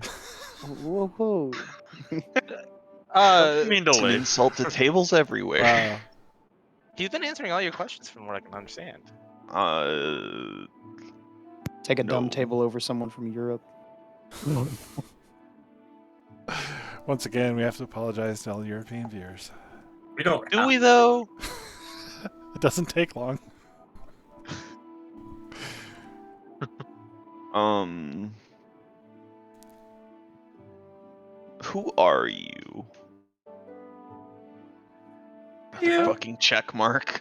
Whoa, whoa. I mean to It's an leave. insult to tables everywhere. Wow. He's been answering all your questions from what I can understand. Take a dumb No. table over someone from Europe. Once again, we have to apologize to all European viewers. We don't. Do we though? It doesn't take long. Who are you? Yeah. Fucking check mark.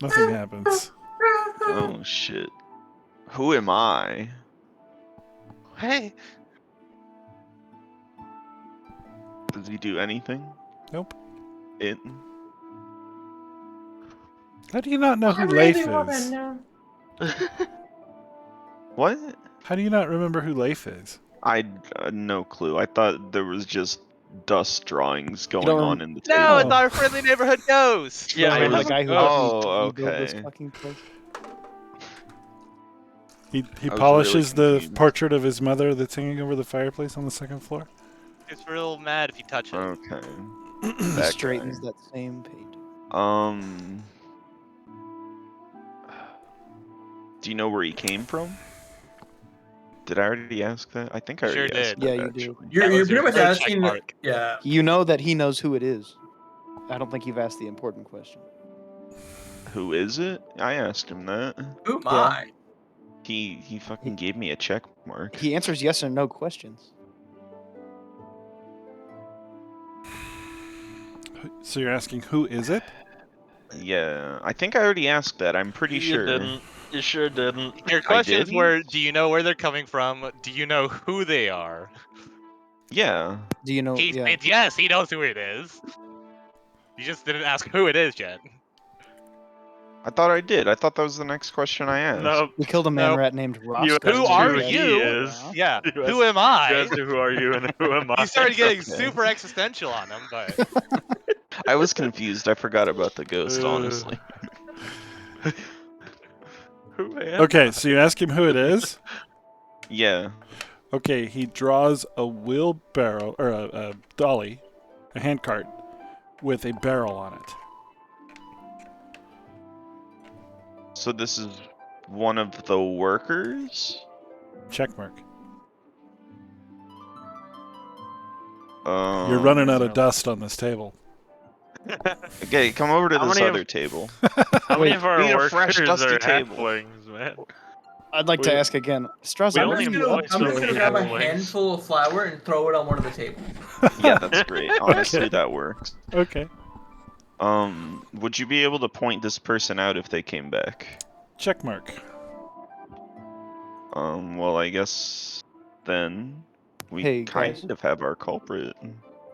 Nothing happens. Oh shit. Who am I? Hey, Does he do anything? Nope. How do you not know who I Leif really wanna is? know. What? How do you not remember who Leif is? I no clue. I thought there was just dust drawings going don't on in the No, table. it's our friendly neighborhood ghost. Yeah, Remember we the have guy who a helped ghost. me Oh, rebuild this okay. fucking place? He I was polishes really the confused. portrait of his mother that's hanging over the fireplace on the second floor. It's real mad if you touch it. Okay. He That straightens guy. that same paint. Do you know where he came from? Did I already ask that? I think I You sure already asked did. Yeah, that, you do. actually. You're, That you're was your pretty much third check asking. mark. Yeah. You know that he knows who it is. I don't think you've asked the important question. Who is it? I asked him that. Who am Yeah. I? He fucking gave me a check mark. He answers yes or no questions. So you're asking who is it? Yeah, I think I already asked that. I'm pretty You sure. didn't. You sure didn't. Your questions did? were: do you know where they're coming from? Do you know who they are? Yeah. Do you know? Yeah. It's yes, he knows who it is. You just didn't ask who it is yet. I thought I did. I thought that was the next question I asked. No. We killed a man Nope. rat named You Roscoe. Who asked are who That's you? he is. Yeah. You Who am I? You asked who are you and who am I? You started getting Okay. super existential on him, but I was confused. I forgot about the ghost, honestly. Who am Okay, I? so you ask him who it is. Yeah. Okay, he draws a wheelbarrow or a dolly, a handcart with a barrel on it. So this is one of the workers? Check mark. Um, You're running out of dust on this table. Okay, come over to How this many of- other table. How many of our we need a fresh, workers dusty are table. halflings, man? I'd like to We- ask again. Strauss, we I'm only bringing employ you up I'm some just here. gonna grab a halflings. handful of flour and throw it on one of the tables. Yeah, that's great. Honestly, that works. Okay. Would you be able to point this person out if they came back? Check mark. Well, I guess then we Hey, kind guys. of have our culprit.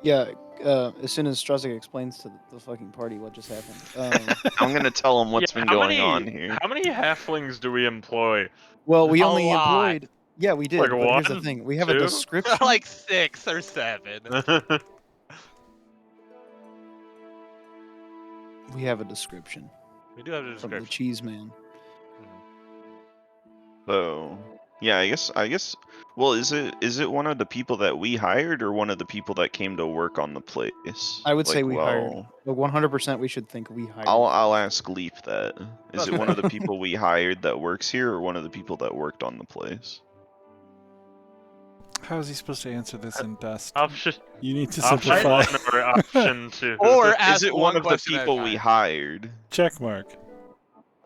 Yeah, as soon as Strauss explains to the fucking party what just happened. I'm gonna tell them what's Yeah, been how going many- on here. How many halflings do we employ? Well, we A only lot. employed. Yeah, we did. Like but here's the one, thing: we have a two? description. like 6 or 7. We have a description We do have a from the description. cheese man. So, yeah, I guess. Well, is it one of the people that we hired or one of the people that came to work on the place? I would say we hired. well, But 100% we should think we hired. I'll ask Leap that. Is it one of Okay. the people we hired that works here or one of the people that worked on the place? How is he supposed to answer this in dust? Option You need to option simplify. 1 or option 2? Or Is ask it one one of the question at a people we time. hired? Check mark.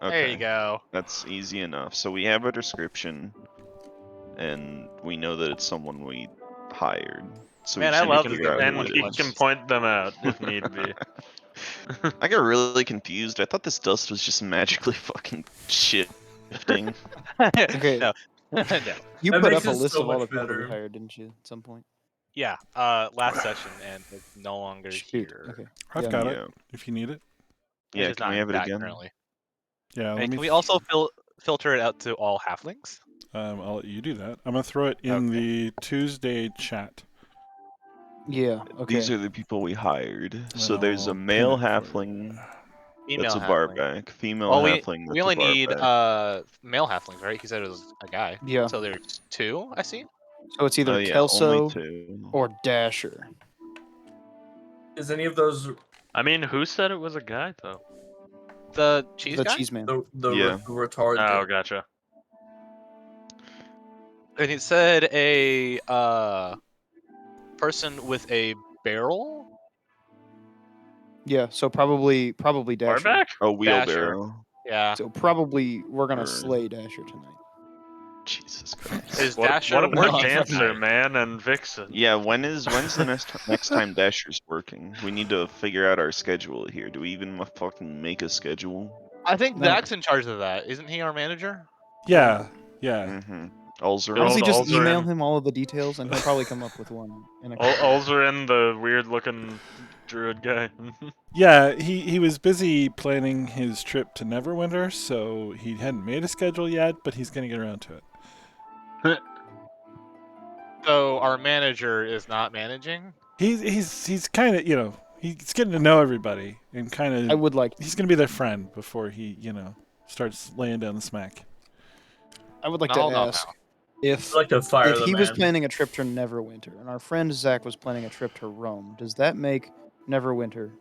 Okay. There you go. That's easy enough. So we have a description, and we know that it's someone we hired. So Man, we I should love figure this out game. who And it he is. can point them out if need be. I got really confused. I thought this dust was just magically fucking shifting. Okay. No. No. You That put makes up a it list so of all the much people that we better. hired, didn't you? At some point. Yeah. Last session, and it's no longer Shoot. here. Okay. I've Yeah. got Yeah. it if you need it. Yeah, It's can we not have it that again? Currently. Yeah, And let me. can we also filter it out to all halflings? I'll let you do that. I'm gonna throw it in Okay. the Tuesday chat. Yeah. Okay. These are the people we hired. So there's a I'll male pin it for you. halfling Female that's a halfling. barback. Female Well, halfling that's we only a need barback. male halflings, right? He said it was a guy. Yeah. So there's 2, I see. So it's either Oh yeah, only Kelso 2. or Dasher. Is any of those I mean, who said it was a guy though? The cheese The guy? cheese man. the Yeah. retard? Oh, gotcha. And it said a person with a barrel? Yeah. So probably Dasher. Barback? A wheelbarrow. Yeah. So probably we're gonna Or- slay Dasher tonight. Jesus Christ. Is What Dasher about working Dancer, tonight? man, and Vixen? Yeah, when's the next time Dasher's working? We need to figure out our schedule here. Do we even fucking make a schedule? I think No. Zach's in charge of that. Isn't he our manager? Yeah, yeah. Mm-hmm. Ulzer. Build Honestly, just Ulzer email in. him all of the details, and he'll probably come up with one. In a Ulzer in the weird-looking druid guy. Yeah, he was busy planning his trip to Neverwinter, so he hadn't made a schedule yet, but he's going to get around to it. So our manager is not managing. He's kind of, he's getting to know everybody and kind I of would like. he's going to be their friend before he, starts laying down the smack. I would like Now, to hold on ask now. if I'd like to fire if the he was man. planning a trip to Neverwinter and our friend Zach was planning a trip to Rome. Does that make Neverwinter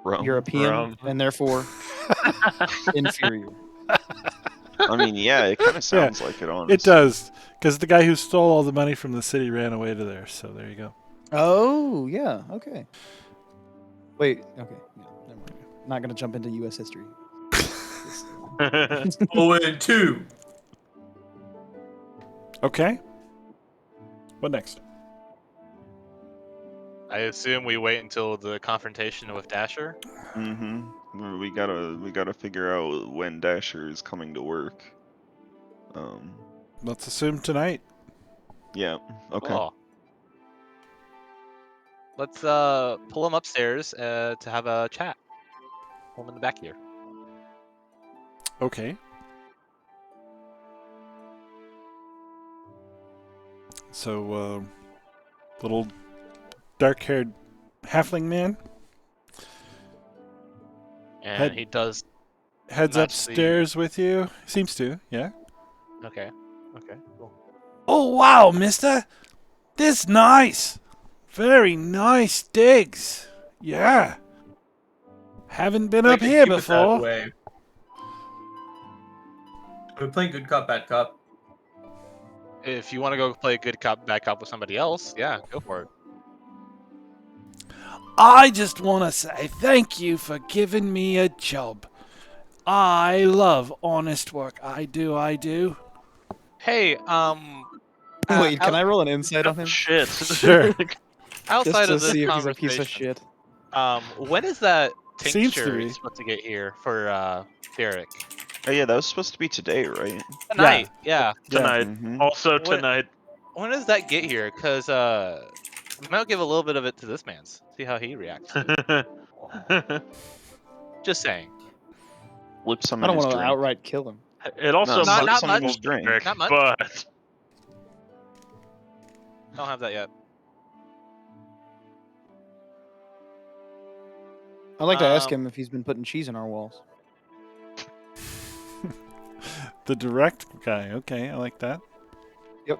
Rome. European Rome. and therefore inferior? I mean, yeah, it kind of sounds like it, honestly. It does, because the guy who stole all the money from the city ran away to there, so there you go. Oh yeah, okay. Wait, okay, yeah, never mind. Not gonna jump into U.S. history. 0-2. Okay. What next? I assume we wait until the confrontation with Dasher. Mm-hmm. We gotta figure out when Dasher is coming to work. Let's assume tonight. Yeah. Okay. Cool. Let's pull him upstairs to have a chat. Pull him in the back here. Okay. So, little dark-haired halfling man And Head- he does. heads Match upstairs with you. Seems to, yeah. Okay. Okay. Cool. Oh, wow, mister. This nice. Very nice digs. Yeah. Haven't been Like up to here keep it that before. way. We're playing good cop, bad cop. If you want to go play good cop, bad cop with somebody else, yeah, go for it. I just want to say thank you for giving me a job. I love honest work. I do. Hey, Wait, can I roll an insight on him? Shit. Sure. outside Just to of this see if he's a conversation, piece of shit. when is that Seems to tincture be. supposed to get here for Derek? Oh yeah, that was supposed to be today, right? Tonight, yeah. Tonight. Mm-hmm. Also What- tonight. When does that get here? Because we might give a little bit of it to this man's. See how he reacts. Just saying. Flip some I in don't his want to drink. outright kill him. It also No, might not some in much. his drink. Derek, Not much. but Don't have that yet. I'd like to ask Um, him if he's been putting cheese in our walls. The direct guy. Okay, I like that. Yep.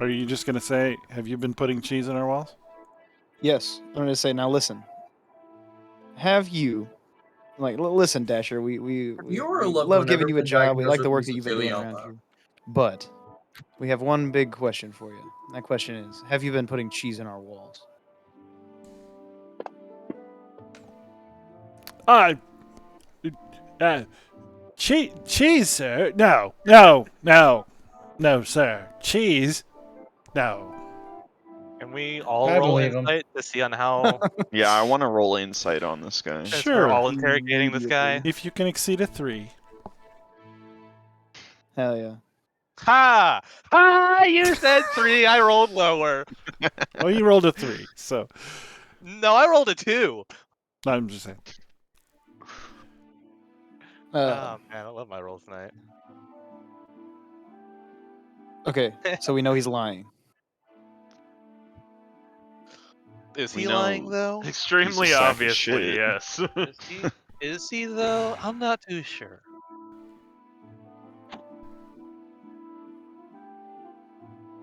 Are you just going to say, have you been putting cheese on our walls? Yes, I'm going to say, now listen. Have you, listen, Dasher, we Your loved love one giving ever you a been job. We like diagnosed the with work that you've been doing mesothelioma? around here. But we have one big question for you. That question is, have you been putting cheese in our walls? Cheese, sir? No, sir. Cheese? No. can we all I roll believe him. insight to see on how Yeah, I want to roll insight on this guy. since Sure. we're all interrogating this guy? If you can exceed a 3. Hell yeah. Ha! Ha! You said 3. I rolled lower. Oh, you rolled a 3, so No, I rolled a 2. I'm just saying. Oh man, I love my rolls tonight. Okay, so we know he's lying. Is We he know- lying though? extremely He's a sack of obviously, shit. yes. Is he though? I'm not too sure.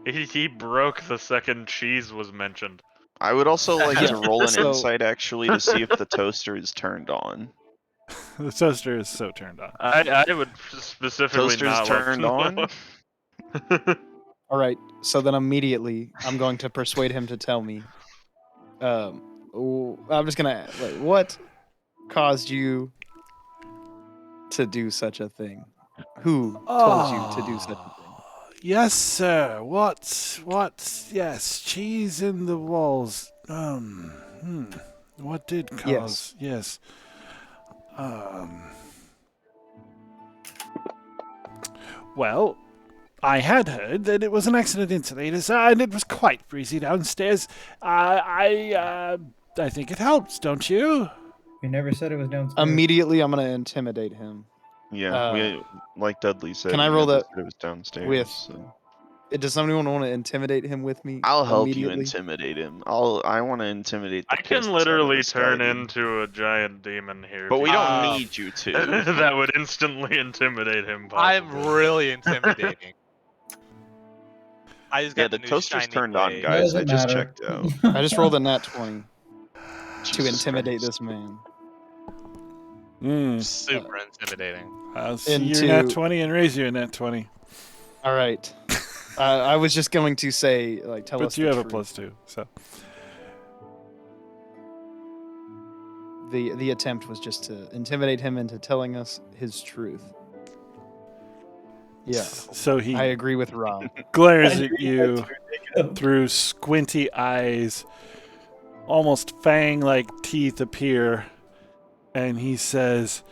He broke the second cheese was mentioned. I would also like Yeah, to roll an so- insight actually to see if the toaster is turned on. The toaster is so turned on. I would specifically Toaster's not turned love to on. All right, so then immediately I'm going to persuade him to tell me. I'm just gonna what caused you to do such a thing? Who told you to do such a thing? Yes, sir. What? Yes, cheese in the walls. What did cause? Yes. Well, I had heard that it was an accident insulator, and it was quite breezy downstairs. I think it helps, don't you? We never said it was downstairs. Immediately, I'm gonna intimidate him. Yeah, we like Dudley said. can I we roll never that said it was downstairs. with- so. Does anyone want to intimidate him with me? I'll help you immediately? intimidate him. I want to intimidate the I can piss out of literally this guy, turn dude. into a giant demon here. But if we you don't want. need you to. That would instantly intimidate him. I'm Possibly. really intimidating. I just got Yeah, the the new toaster's shiny turned on, blade. guys. I Doesn't just matter. checked out. I just rolled a nat 20 to Jesus intimidate Christ. this man. Super intimidating. I'll see your nat Into- 20 and raise you a nat 20. All right. I was just going to say, like, tell us. But you the have a truth. +2, so. The attempt was just to intimidate him into telling us his truth. Yeah, So he I agree with Rob. glares at you through squinty eyes. Almost fang-like teeth appear. And he says,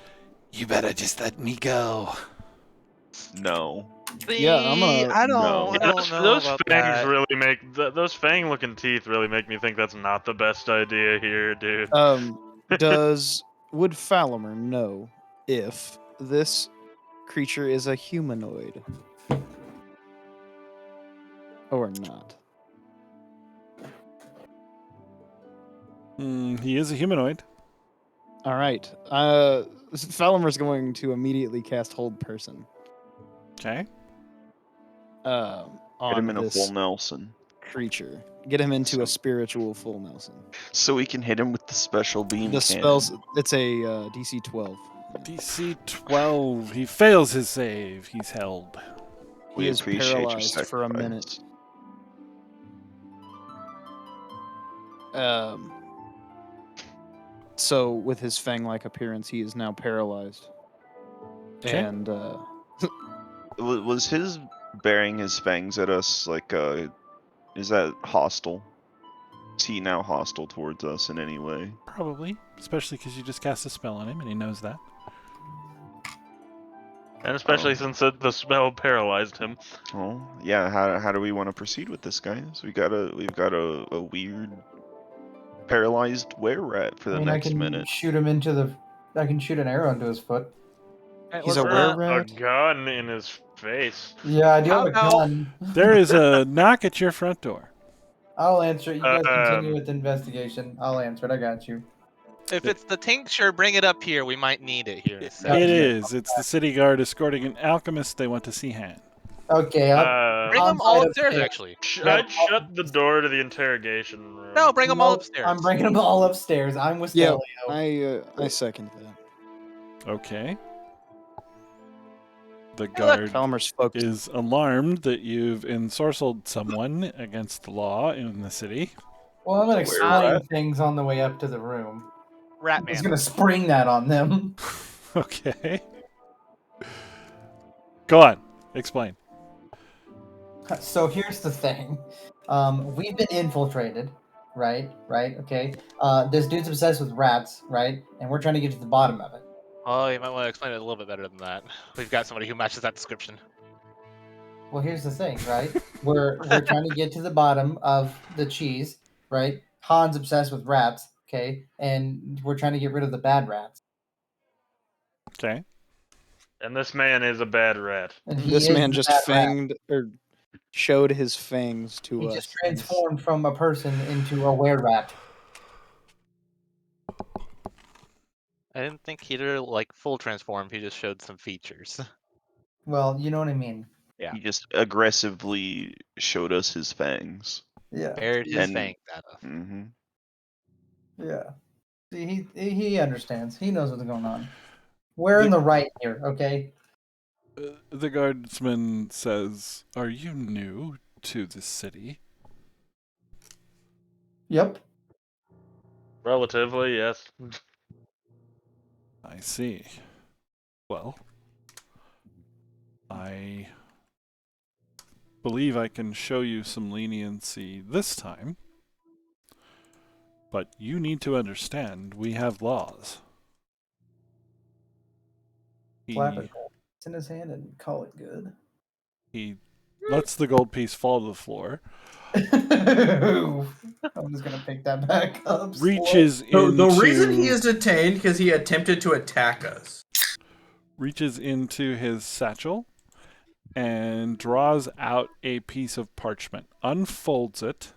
"You better just let me go." No. Yeah, I'm gonna- I don't, no. I Yeah, don't those know those about fangs that. really make those fang-looking teeth really make me think that's not the best idea here, dude. Would Falamer know if this creature is a humanoid or not? He is a humanoid. All right. Falamer's going to immediately cast Hold Person Okay. Get on him in a this full Nelson. creature. Get him into a So- spiritual full Nelson. So we can hit him with the special beam The cannon. spells. It's a DC 12. DC 12. He fails his save. He's held. We He is appreciate your paralyzed for a minute. sacrifice. So with his fang-like appearance, he is now paralyzed. Okay. And Was his bearing his fangs at us like is that hostile? Is he now hostile towards us in any way? Probably. Especially because you just cast a spell on him and he knows that. And especially since the spell paralyzed him. Oh, yeah. How do we want to proceed with this, guys? We've got a weird paralyzed were rat for the I next can minute. shoot him into the. I can shoot an arrow into his foot. he's a Let's were not- A rat. gun in his face. Yeah, I do How have a about- gun. There is a knock at your front door. I'll answer it. You guys continue Um, with the investigation. I'll answer it. I got you. If it's the tincture, bring it up here. We might need it here. in a It second. is. It's the city guard escorting an alchemist they want to see Han. Okay, I'll, Bring them Hans all right upstairs, upstairs. actually. I'd shut the door to the interrogation room. No, bring them all Nope, upstairs. I'm bringing them all upstairs. I'm with Yeah, Stelio. I second that. Okay. The Hey, look. guard Falamer's focused. is alarmed that you've ensorcelled someone against the law in the city. Well, I'm gonna Where explain at? things on the way up to the room. Rat I'm just man. gonna spring that on them. Okay. Go on. Explain. So here's the thing. We've been infiltrated, right? Right? Okay. This dude's obsessed with rats, right? And we're trying to get to the bottom of it. Oh, you might want to explain it a little bit better than that. We've got somebody who matches that description. Well, here's the thing, right? We're trying to get to the bottom of the cheese, right? Han's obsessed with rats, okay? And we're trying to get rid of the bad rats. Okay. And this man is a bad rat. And he This is man the just bad rat. fanged or showed his fangs to He us. just transformed from a person into a were-rat. I didn't think he'd like full transform. He just showed some features. Well, you know what I mean. Yeah. He just aggressively showed us his fangs. Yeah. Bared his And- fangs at us. Mm-hmm. Yeah. See, he understands. He knows what's going on. We're in the right here, okay? The guardsman says, "Are you new to the city?" Yep. Relatively, yes. I see. Well, I believe I can show you some leniency this time. But you need to understand, we have laws. Slap it in his hand and call it good. He lets the gold piece fall to the floor, I'm just gonna pick that back up. reaches The reason he into is detained because he attempted to attack us. his satchel and draws out a piece of parchment, unfolds it,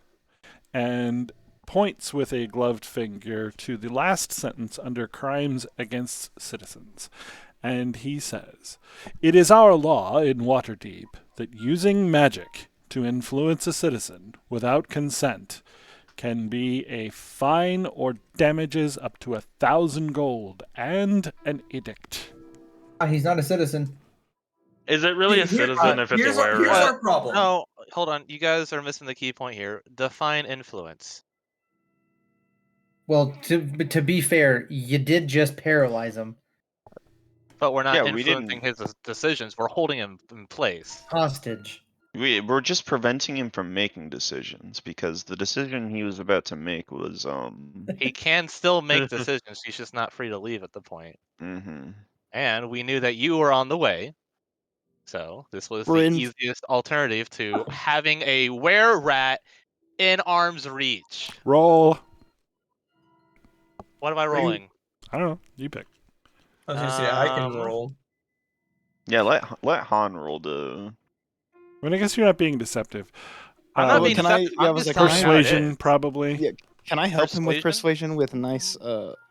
and points with a gloved finger to the last sentence under crimes against citizens. And he says, "It is our law in Waterdeep that using magic to influence a citizen without consent can be a fine or damages up to 1,000 gold and an edict." He's not a citizen. Is it really a citizen if it's a Here's were-rat? our problem. No, hold on. You guys are missing the key point here. Define influence. Well, to be fair, you did just paralyze him. But we're not Yeah, we influencing his decisions. We're holding him in place. Hostage. We're just preventing him from making decisions because the decision he was about to make was He can still make decisions. He's just not free to leave at the point. Mm-hmm. And we knew that you were on the way. So this was We're the in- easiest alternative to having a were-rat in arm's reach. Roll. What am I rolling? I don't know. You pick. I was gonna say I can Um, roll. Yeah, let Han roll to. I mean, I guess you're not being deceptive. I'm not well, being can I- deceptive. yeah, I I'm was just like, telling you how it Persuasion, is. probably. Yeah, can I help him with Persuasion? persuasion with nice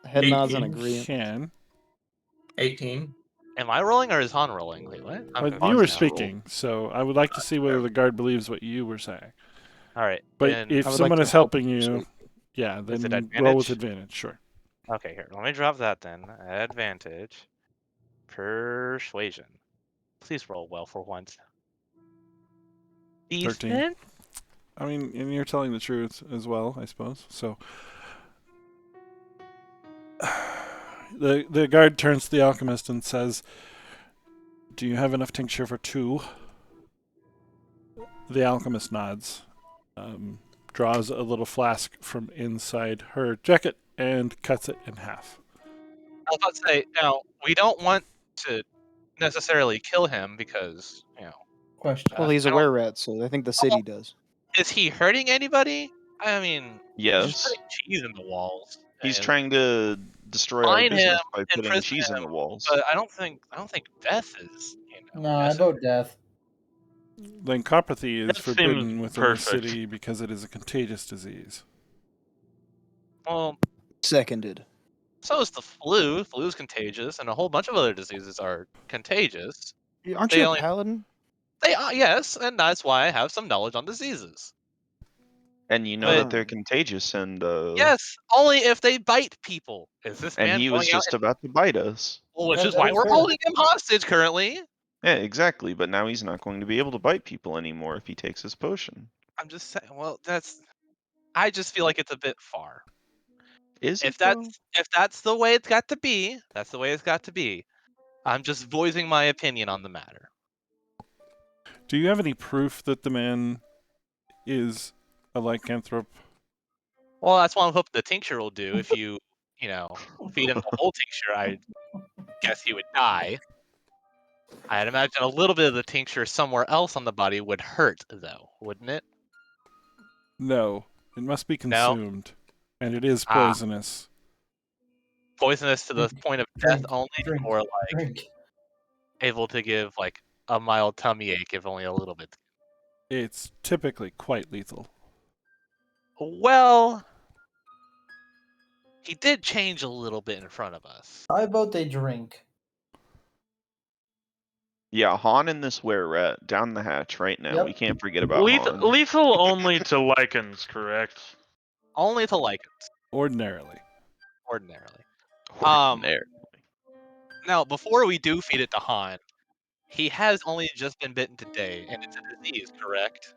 head nods and 18. agreement? Can. 18. Am I rolling or is Han rolling? Wait, what? I'm Well, confused you were now. speaking, so I would like to see whether the guard believes what you were saying. All right. But then- if I would someone like is to help helping you, persuade. yeah, Is it then roll with advantage? advantage. Sure. Okay, here. Let me drop that then. Advantage. Persuasion. Please roll well for once. 13. Decent? I mean, and you're telling the truth as well, I suppose. So the guard turns to the alchemist and says, "Do you have enough tincture for 2?" The alchemist nods, draws a little flask from inside her jacket, and cuts it in half. I was about to say, now, we don't want to necessarily kill him because, Question. Well, he's I a don't- were-rat, so I think the city does. is he hurting anybody? I mean, he's Yes, putting cheese in the walls. he's and trying to destroy our fine him, business by putting imprison cheese in him, the walls. but I don't think death is, No, I necessary. vote death. Lyncopathy is That forbidden seems within perfect. the city because it is a contagious disease. Well, Seconded. so is the flu. Flu's contagious, and a whole bunch of other diseases are contagious. Aren't They you a only- paladin? They are, yes, and that's why I have some knowledge on diseases. And you know But- that they're contagious, and Yes, only if they bite people. Is this and man he was going out just about to bite us. which Yeah, is that why is we're fair. holding him hostage currently. Yeah, exactly. But now he's not going to be able to bite people anymore if he takes his potion. I'm just saying. Well, I just feel like it's a bit far. Is If it though? that's the way it's got to be, that's the way it's got to be. I'm just voicing my opinion on the matter. Do you have any proof that the man is a lycanthrope? Well, that's what I'm hoping the tincture will do. If you, feed him the whole tincture, I guess he would die. I'd imagine a little bit of the tincture somewhere else on the body would hurt, though, wouldn't it? No. It must be No? consumed. And it is Ah. poisonous. Poisonous to the point of death Drink, only, drink, or like drink. able to give like a mild tummy ache if only a little bit. It's typically quite lethal. Well, he did change a little bit in front of us. I vote they drink. Yeah, Han and this were-rat down the hatch right now. Yep. We can't forget about Han. Lethal only to lichens, correct? Only to like it, Ordinarily. ordinarily. There. Now, before we do feed it to Han, he has only just been bitten today, and it's a disease, correct?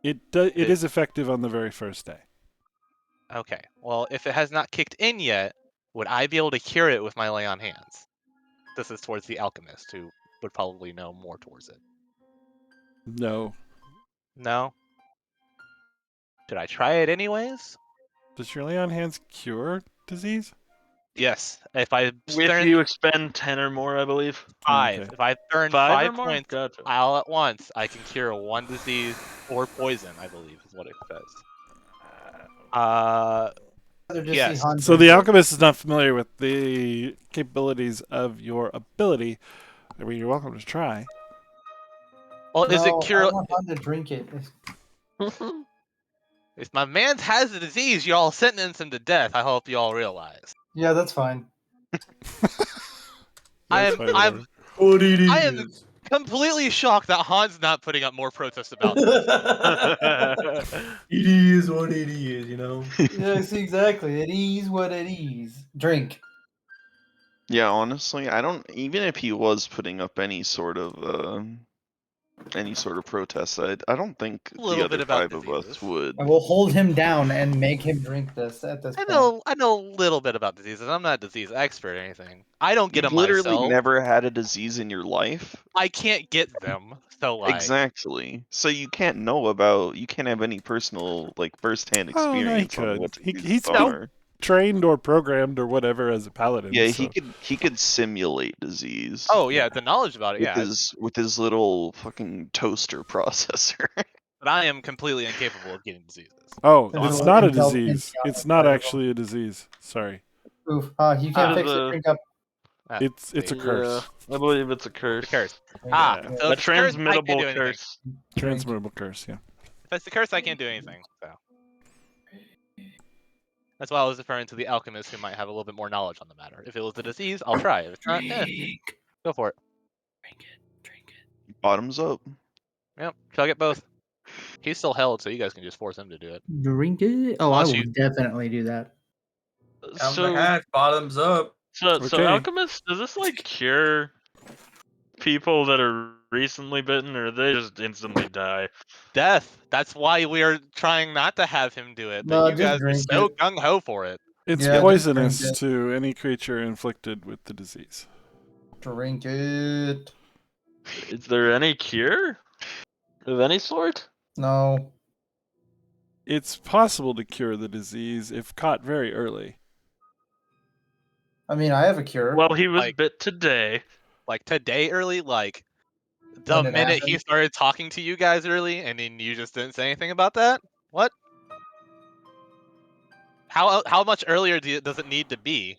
It It- is effective on the very first day. Okay. Well, if it has not kicked in yet, would I be able to cure it with my lay on hands? This is towards the alchemist, who would probably know more towards it. No. No? Should I try it anyways? Does your lay on hands cure disease? Yes. If I If spend you expend 10 or more, I believe. 5, Okay. if I burn 5 or 5 more? points Gotcha. all at once, I can cure 1 disease or poison, I believe is what it says. I'd rather just see Yes. Han So drink the it. alchemist is not familiar with the capabilities of your ability. I mean, you're welcome to try. Well, is it No, I cure? want Han to drink it. If my man has the disease, y'all sentence him to death. I hope y'all realize. Yeah, that's fine. That's fine, I'm whatever. What it I am is. completely shocked that Han's not putting up more protests about this. It is what it is, you know. Yes, exactly. It is what it is. Drink. Yeah, honestly, I don't. Even if he was putting up any sort of protest, I don't think A the little bit other about 5 of us diseases. would. I will hold him down and make him drink this at this point. I know a little bit about diseases. I'm not a disease expert or anything. I don't get You've them literally myself. never had a disease in your life. I can't get them. So like, Exactly. So you can't have any personal, like, firsthand Oh no, he experience on could. what He's diseases been are. trained or programmed or whatever as a paladin. Yeah, so. he could simulate disease. oh yeah, the knowledge about it, with yeah. with his little fucking toaster processor. But I am completely incapable of getting diseases. Oh, There's it's a not a Intel disease. Pentium It's not inside of him. actually a disease. Sorry. Oof. You can't Ah. fix it. Drink up. Ah, It's a see. curse. I believe it's a curse. The curse. Drink Ah, it. so A if it's a curse, I can't transmittable do anything. curse. Drink. Transmittable curse, yeah. If it's the curse, I can't do anything. So that's why I was referring to the alchemist who might have a little bit more knowledge on the matter. If it was the disease, I'll try. If it's not, go for it. Drink it. Bottoms up. Yep, chug it both. He's still held, so you guys can just force him to do it. Drink it. Oh, Unless I will you- definitely do that. Down the So, hatch, bottoms up. so Okay. alchemist, does this like cure people that are recently bitten, or they just instantly die? Death. That's why we are trying not to have him do it. But No, you just guys are drink so it. gung ho for it. It's Yeah, just poisonous drink it. to any creature inflicted with the disease. Drink it. Is there any cure of any sort? No. It's possible to cure the disease if caught very early. I mean, I have a cure. Well, he was Like- bit today. Like today early, like the When it minute he happened. started talking to you guys early, and then you just didn't say anything about that. What? How much earlier does it need to be?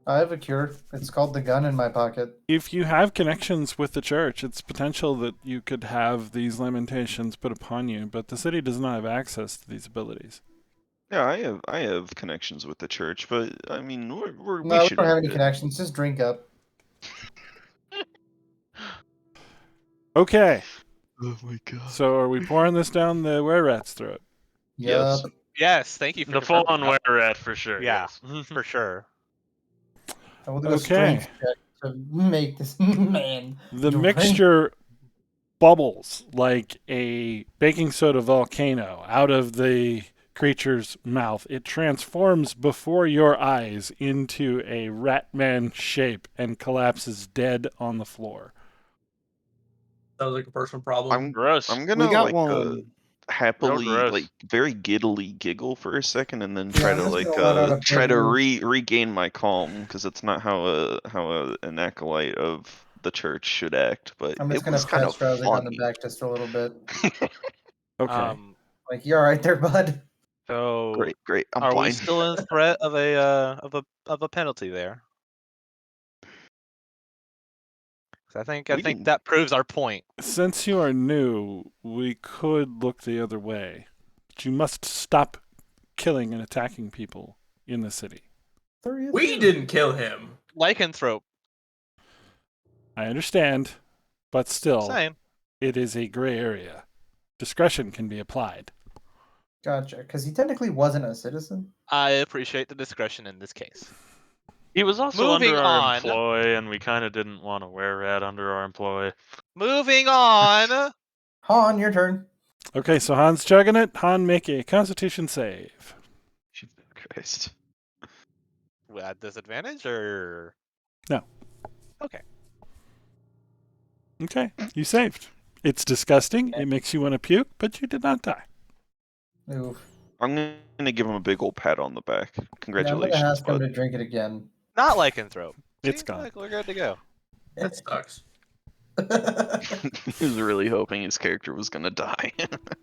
I have a cure. It's called the gun in my pocket. If you have connections with the church, it's potential that you could have these lamentations put upon you, but the city does not have access to these abilities. Yeah, I have connections with the church, but I mean, No, we we should don't have be any good. connections. Just drink up. Okay, Oh my god. so are we pouring this down the were-rat's throat? Yes. Yup. Yes, thank you for The confirming full-on that. were rat for sure. Yeah. Yes. For sure. I will do a Okay. strength check to make this man. The drink. mixture bubbles like a baking soda volcano out of the creature's mouth. It transforms before your eyes into a ratman shape and collapses dead on the floor. Sounds like a personal problem. Gross. I'm gonna We got like one. happily gross. like very giddily giggle for a second and then Yeah, try I'm to just like gonna let out a try to big regain my calm because it's not how an acolyte of the church should act, but I'm it just gonna was kind pat of Strauss on the funny. back just a little bit. Okay. Like, you alright there, bud? So Great. I'm are fine. we still in threat of a penalty there? 'Cause I think We didn't- that proves our point. Since you are new, we could look the other way. But you must stop killing and attacking people in the city. We didn't kill him. Lycanthrope. I understand, but still, Saying. it is a gray area. Discretion can be applied. Gotcha. Because he technically wasn't a citizen. I appreciate the discretion in this case. He was also Moving under our on. employ, and we kind of didn't want to wear rat under our employ. Moving on. Han, your turn. Okay, so Han's chugging it. Han, make a Constitution save. Jesus Christ. At disadvantage or No. Okay. Okay, you saved. It's disgusting. It makes you want to puke, but you did not die. Oof. I'm gonna give him a big old pat on the back. Yeah, I'm gonna Congratulations, ask him bud. to drink it again. Not lycanthrope. It's See? gone. Like, we're good to go. That sucks. He was really hoping his character was gonna die.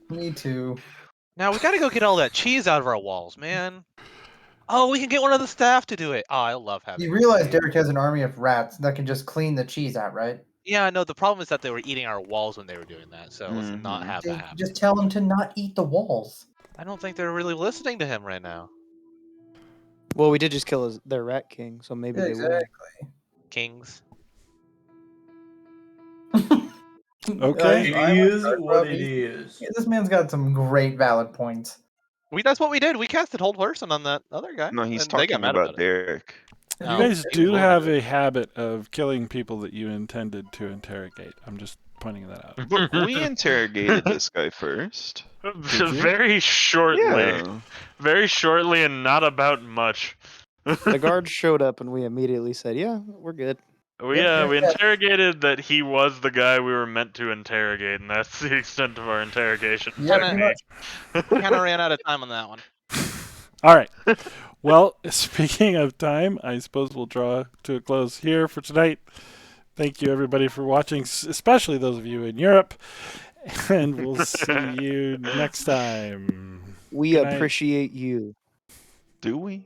Me too. Now we gotta go get all that cheese out of our walls, man. Oh, we can get one of the staff to do it. Oh, I love having. You realize cheese. Derek has an army of rats that can just clean the cheese out, right? Yeah, no. The problem is that they were eating our walls when they were doing that. So let's not Mhm. have that happen. Just tell him to not eat the walls. I don't think they're really listening to him right now. Well, we did just kill their rat king, so maybe Yeah, they will. exactly. Kings. Okay. It I like is Dark what Rob. it is. Yeah, this man's got some great valid points. That's what we did. We casted Hold Person on that other guy. No, he's and they got talking mad about it. Derek. You Oh, guys he do will have do a it. habit of killing people that you intended to interrogate. I'm just pointing that out. Look, we interrogated this guy first. Did you? Very shortly. Yeah. Very shortly and not about much. The guards showed up and we immediately said, "Yeah, we're good." We interrogated that he was the guy we were meant to interrogate, and that's the extent of our interrogation. Yeah, pretty Kinda- much. Kind of ran out of time on that one. All right. Well, speaking of time, I suppose we'll draw to a close here for tonight. Thank you, everybody, for watching, especially those of you in Europe. And we'll see you next time. We Good night. appreciate you. Do we?